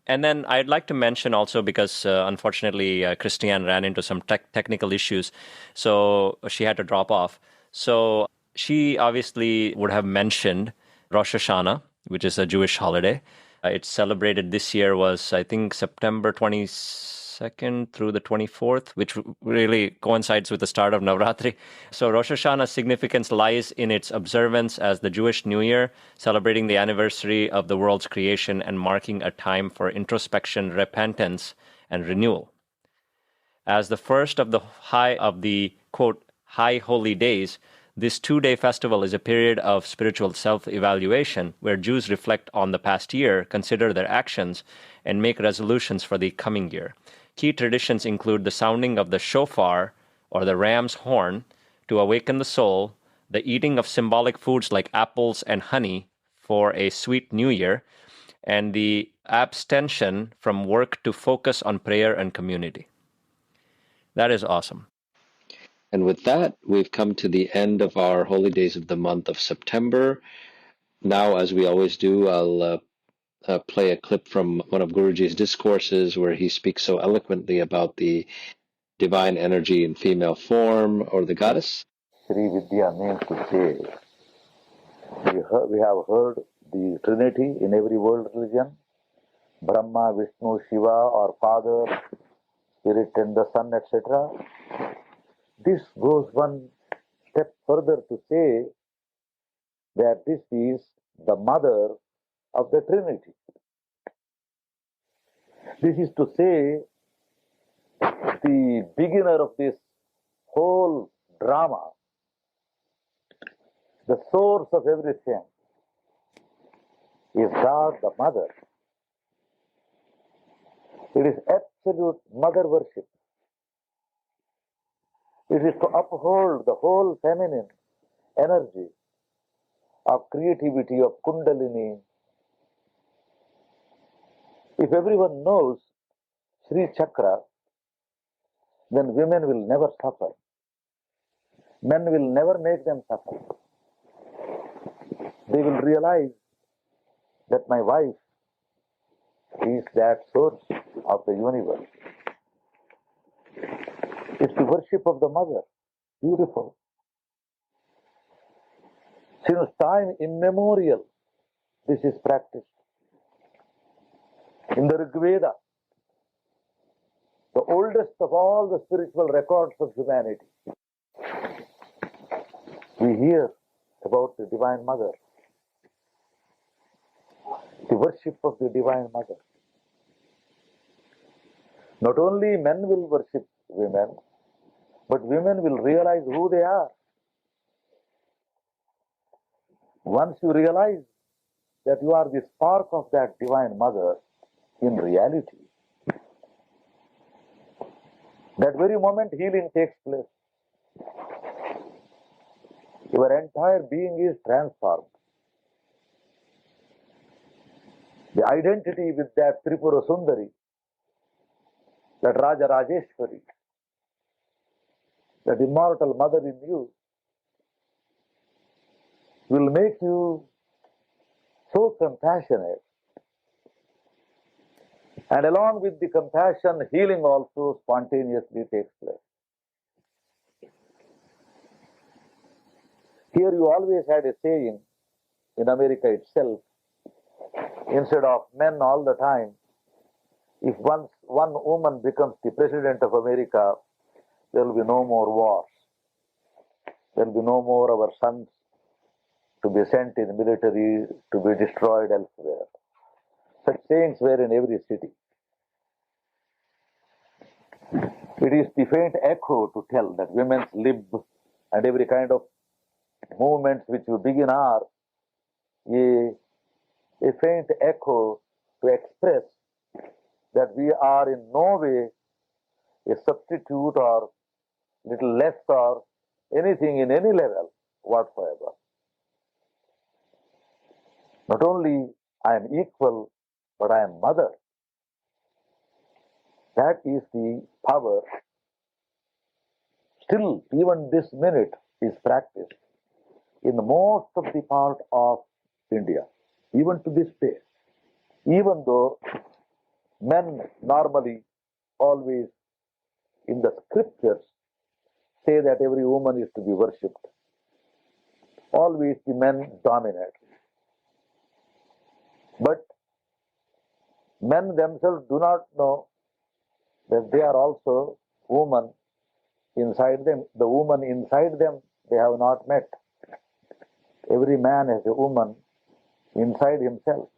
And then I'd like to mention also, because unfortunately Christiane ran into some technical issues, so she had to drop off. So she obviously would have mentioned Rosh Hashanah, which is a Jewish holiday. It's celebrated this year was, I think, September 22nd through the 24th, which really coincides with the start of Navratri. So Rosh Hashanah's significance lies in its observance as the Jewish New Year, celebrating the anniversary of the world's creation and marking a time for introspection, repentance, and renewal. As the first of the quote, high holy days, this 2-day festival is a period of spiritual self-evaluation where Jews reflect on the past year, consider their actions, and make resolutions for the coming year. Key traditions include the sounding of the shofar, or the ram's horn, to awaken the soul, the eating of symbolic foods like apples and honey for a sweet new year, and the abstention from work to focus on prayer and community. That is awesome. And with that, we've come to the end of our holy days of the month of September. Now, as we always do, I'll play a clip from one of Guruji's discourses where he speaks so eloquently about the divine energy in female form, or the goddess. Sri Vidya means to say, we have heard the Trinity in every world religion, Brahma, Vishnu, Shiva, or Father, Spirit and the Son, etc. This goes one step further to say that this is the mother of the Trinity. This is to say, the beginner of this whole drama, the source of everything, is God the Mother. It is absolute mother worship. It is to uphold the whole feminine energy of creativity, of Kundalini. If everyone knows Sri Chakra, then women will never suffer. Men will never make them suffer. They will realize that my wife is that source of the universe. It's the worship of the mother. Beautiful. Since time immemorial, this is practiced. In the Rig Veda, the oldest of all the spiritual records of humanity, we hear about the Divine Mother, the worship of the Divine Mother. Not only men will worship women, but women will realize who they are. Once you realize that you are the spark of that Divine Mother in reality, that very moment healing takes place. Your entire being is transformed. The identity with that Tripura Sundari, that Raja Rajeshwari, that immortal mother in you, will make you so compassionate. And along with the compassion, healing also spontaneously takes place. Here you always had a saying in America itself, instead of men all the time, if one woman becomes the president of America, there will be no more wars. There will be no more our sons to be sent in military to be destroyed elsewhere. Such sayings were in every city. It is the faint echo to tell that women's lib and every kind of movements which you begin are a faint echo to express that we are in no way a substitute or little less or anything in any level whatsoever. Not only I am equal, but I am mother. That is the power. Still, even this minute is practiced in most of the part of India, even to this day. Even though men normally always in the scriptures say that every woman is to be worshipped, always the men dominate. But men themselves do not know that they are also women inside them. The woman inside them they have not met. Every man has a woman inside himself.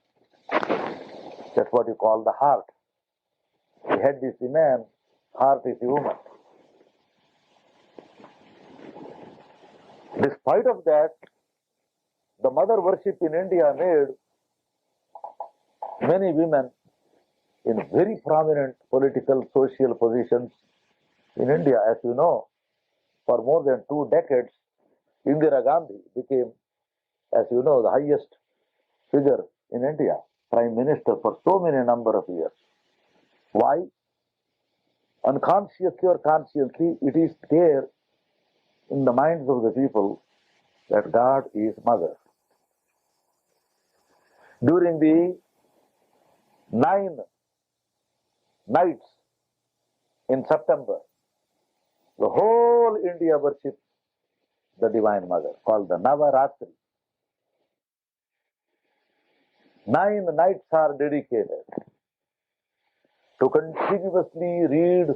That's what you call the heart. The head is the man, heart is the woman. Despite of that, the mother worship in India made many women in very prominent political, social positions in India. As you know, for more than 2 decades, Indira Gandhi became, as you know, the highest figure in India, Prime Minister for so many number of years. Why? Unconsciously or consciously, it is there in the minds of the people that God is mother. During the 9 nights in September, the whole India worships the Divine Mother, called the Navratri. 9 nights are dedicated to continuously read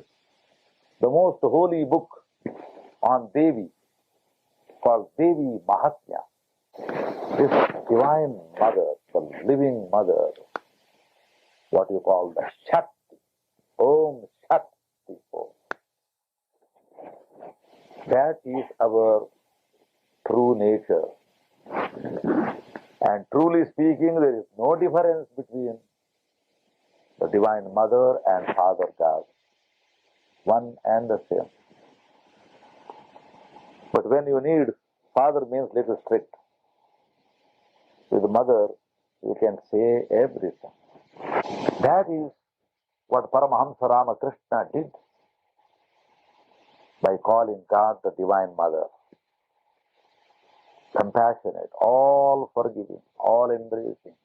the most holy book on Devi, called Devi Bhajan. This Divine Mother, the living Mother, what you call the Shakti, Om Shakti, Om. That is our true nature. And truly speaking, there is no difference between the Divine Mother and Father God. One and the same. But when you need, Father means little strict. With Mother, you can say everything. That is what Paramahamsa Ramakrishna did by calling God the Divine Mother. Compassionate, all forgiving, all embracing.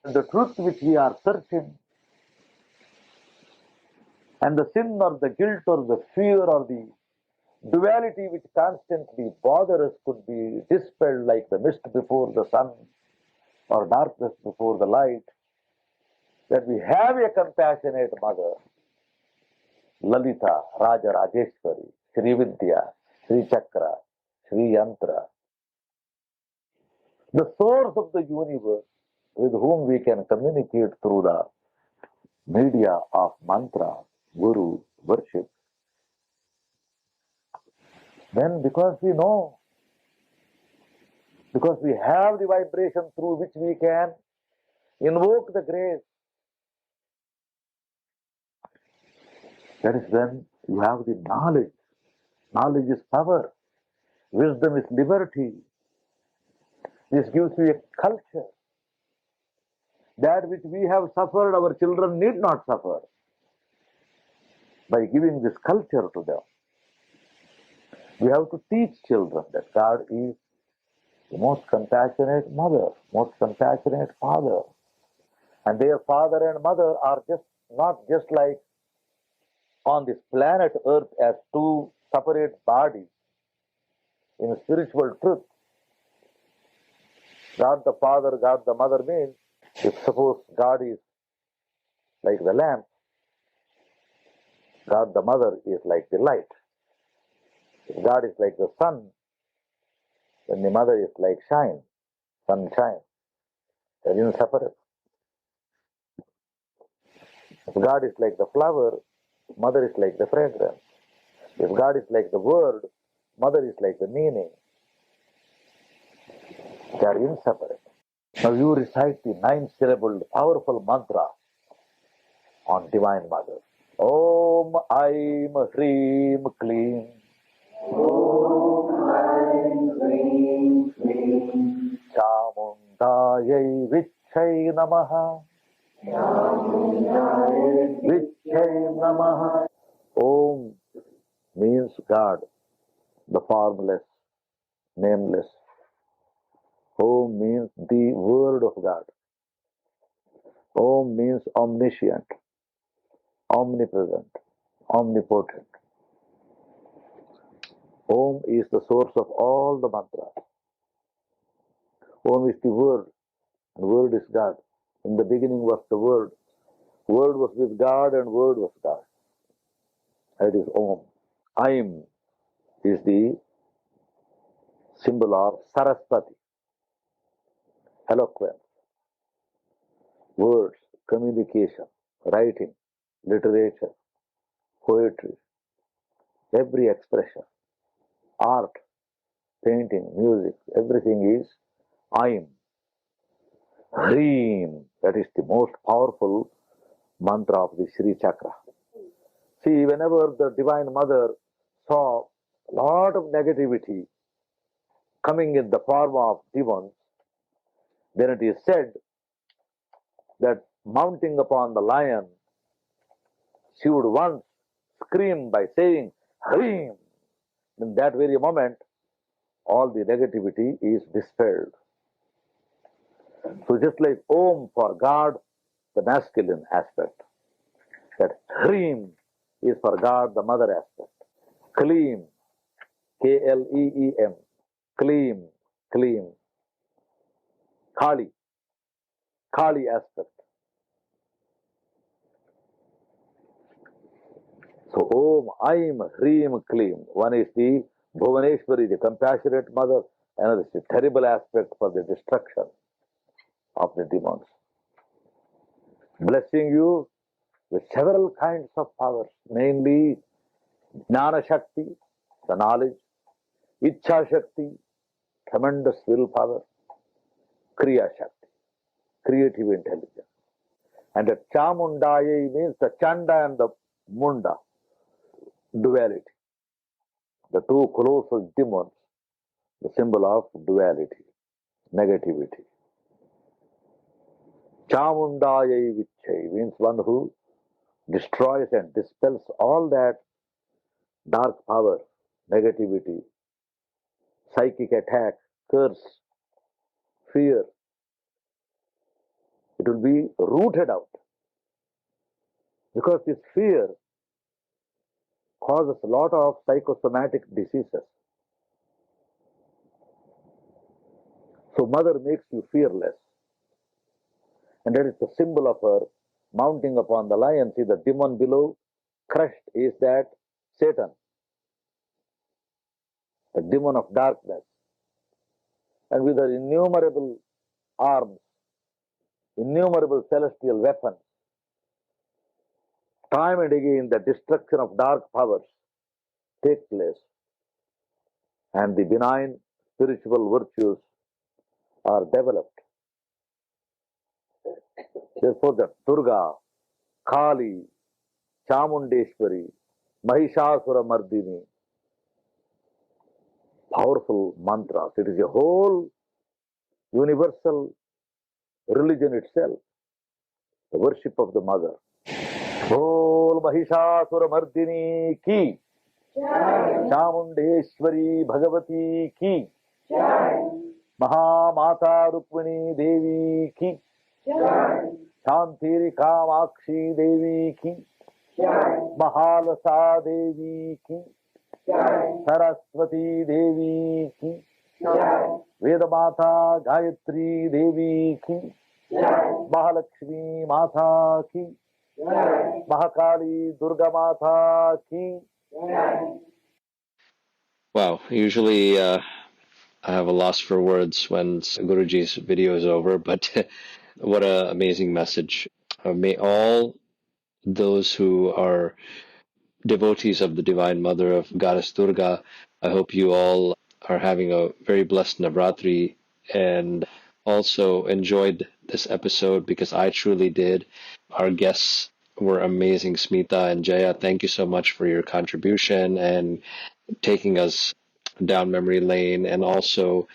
The truth which we are searching, and the sin or the guilt or the fear or the duality which constantly bothers us could be dispelled like the mist before the sun or darkness before the light. That we have a compassionate mother, Lalita, Raja Rajeshwari, Sri Vidya, Sri Chakra, Sri Yantra, the source of the universe with whom we can communicate through the media of mantra, guru, worship. Then because we know, because we have the vibration through which we can invoke the grace, that is when you have the knowledge. Knowledge is power. Wisdom is liberty. This gives you a culture. That which we have suffered, our children need not suffer. By giving this culture to them, we have to teach children that God is the most compassionate mother, most compassionate father. And their father and mother are not just like on this planet Earth as 2 separate bodies. In spiritual truth, God the Father, God the Mother means, if suppose God is like the lamp, God the Mother is like the light. If God is like the sun, then the Mother is like sunshine. They're inseparable. If God is like the flower, Mother is like the fragrance. If God is like the word, Mother is like the meaning. They are inseparable. Now you recite the 9-syllabled powerful mantra on Divine Mother. Om Aim Hreem Kleem. Om Aim Hreem Kleem. Chamundayai Vichai Namaha. Vichai Namaha. Om means God, the formless, nameless. Om means the word of God. Om means omniscient, omnipresent, omnipotent. Om is the source of all the mantras. Om is the word, and word is God. In the beginning was the word. Word was with God, and word was God. That is Om. Aim is the symbol of Saraswati, eloquence, words, communication, writing, literature, poetry, every expression, art, painting, music, everything is Aim. Hreem, that is the most powerful mantra of the Sri Chakra. See, whenever the Divine Mother saw a lot of negativity coming in the form of demons, then it is said that mounting upon the lion, she would once scream by saying, Hreem. In that very moment, all the negativity is dispelled. So just like Om for God, the masculine aspect, that Hreem is for God, the mother aspect. Kleem, K-L-E-E-M, Kleem, Kleem. Kali, Kali aspect. So Om, Aim, Hreem, Kleem. One is the Bhuvaneshwari, the compassionate mother. Another is the terrible aspect for the destruction of the demons. Blessing you with several kinds of powers, namely Jnana Shakti, the knowledge, Ichha Shakti, tremendous willpower, Kriya Shakti, creative intelligence. And the Chamundaye means the Chanda and the Munda, duality. The two colossal demons, the symbol of duality, negativity. Chamundaye Vichai means one who destroys and dispels all that dark power, negativity, psychic attack, curse, fear. It will be rooted out. Because this fear causes a lot of psychosomatic diseases. So mother makes you fearless. And that is the symbol of her mounting upon the lion. See, the demon below, crushed, is that Satan, the demon of darkness. And with her innumerable arms, innumerable celestial weapons, time and again the destruction of dark powers take place. And the benign spiritual virtues are developed. Therefore, the Durga, Kali, Chamundeshwari, Mahishasura Mardini, powerful mantras. It is a whole universal religion itself, the worship of the mother. Bol Mahishasura Mardini ki, Chamundeshwari Bhagavati ki, Mahamata Rukmini Devi ki, Shantiri Kamakshi Devi ki, Mahalasa Devi ki, Saraswati Devi ki, Vedamata Gayatri Devi ki, Mahalakshmi Mata ki, Mahakali Durga Mata ki. Wow. Usually I have a loss for words when Guruji's video is over, but what an amazing message. May all those who are devotees of the Divine Mother of Goddess Durga, I hope you all are having a very blessed Navratri and also enjoyed this episode, because I truly did. Our guests were amazing, Smitha and Jaya. Thank you so much for your contribution and taking us down memory lane, and also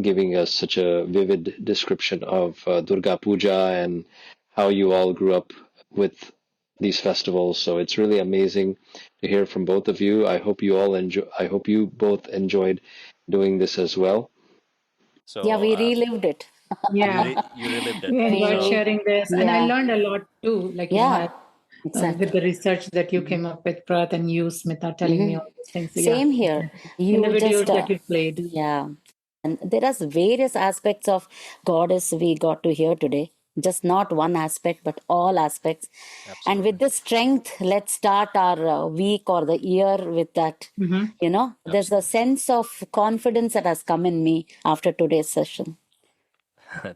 giving us such a vivid description of Durga Puja and how you all grew up with these festivals. So it's really amazing to hear from both of you. I hope you all enjoy. I hope you both enjoyed doing this as well. So Yeah, we relived it. Yeah, you relived it. we enjoyed We, sharing this, and I yeah, learned a lot too. Like yeah, with exactly. the research that you came up with, Prat, and you, Smita, telling me Hmm. all these things. So, yeah, Same here. in the You videos just, that you played. yeah. And there are various aspects of goddess we got to hear today. Just not one aspect, but all aspects. And with Absolutely. this strength, let's start our week or the year with that. Mm-hmm. There's a sense of confidence that has come in me after today's session.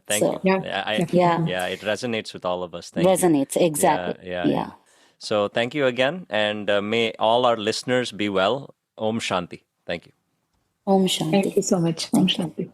Thank you. So, Yeah, yeah, definitely. Yeah, it resonates with all of us. Thank you. resonates. Exactly. Yeah. So thank you again, and may all our listeners be well. Om Shanti. Thank you. Om Thank Shanti. you so much. Om Thank you. Shanti.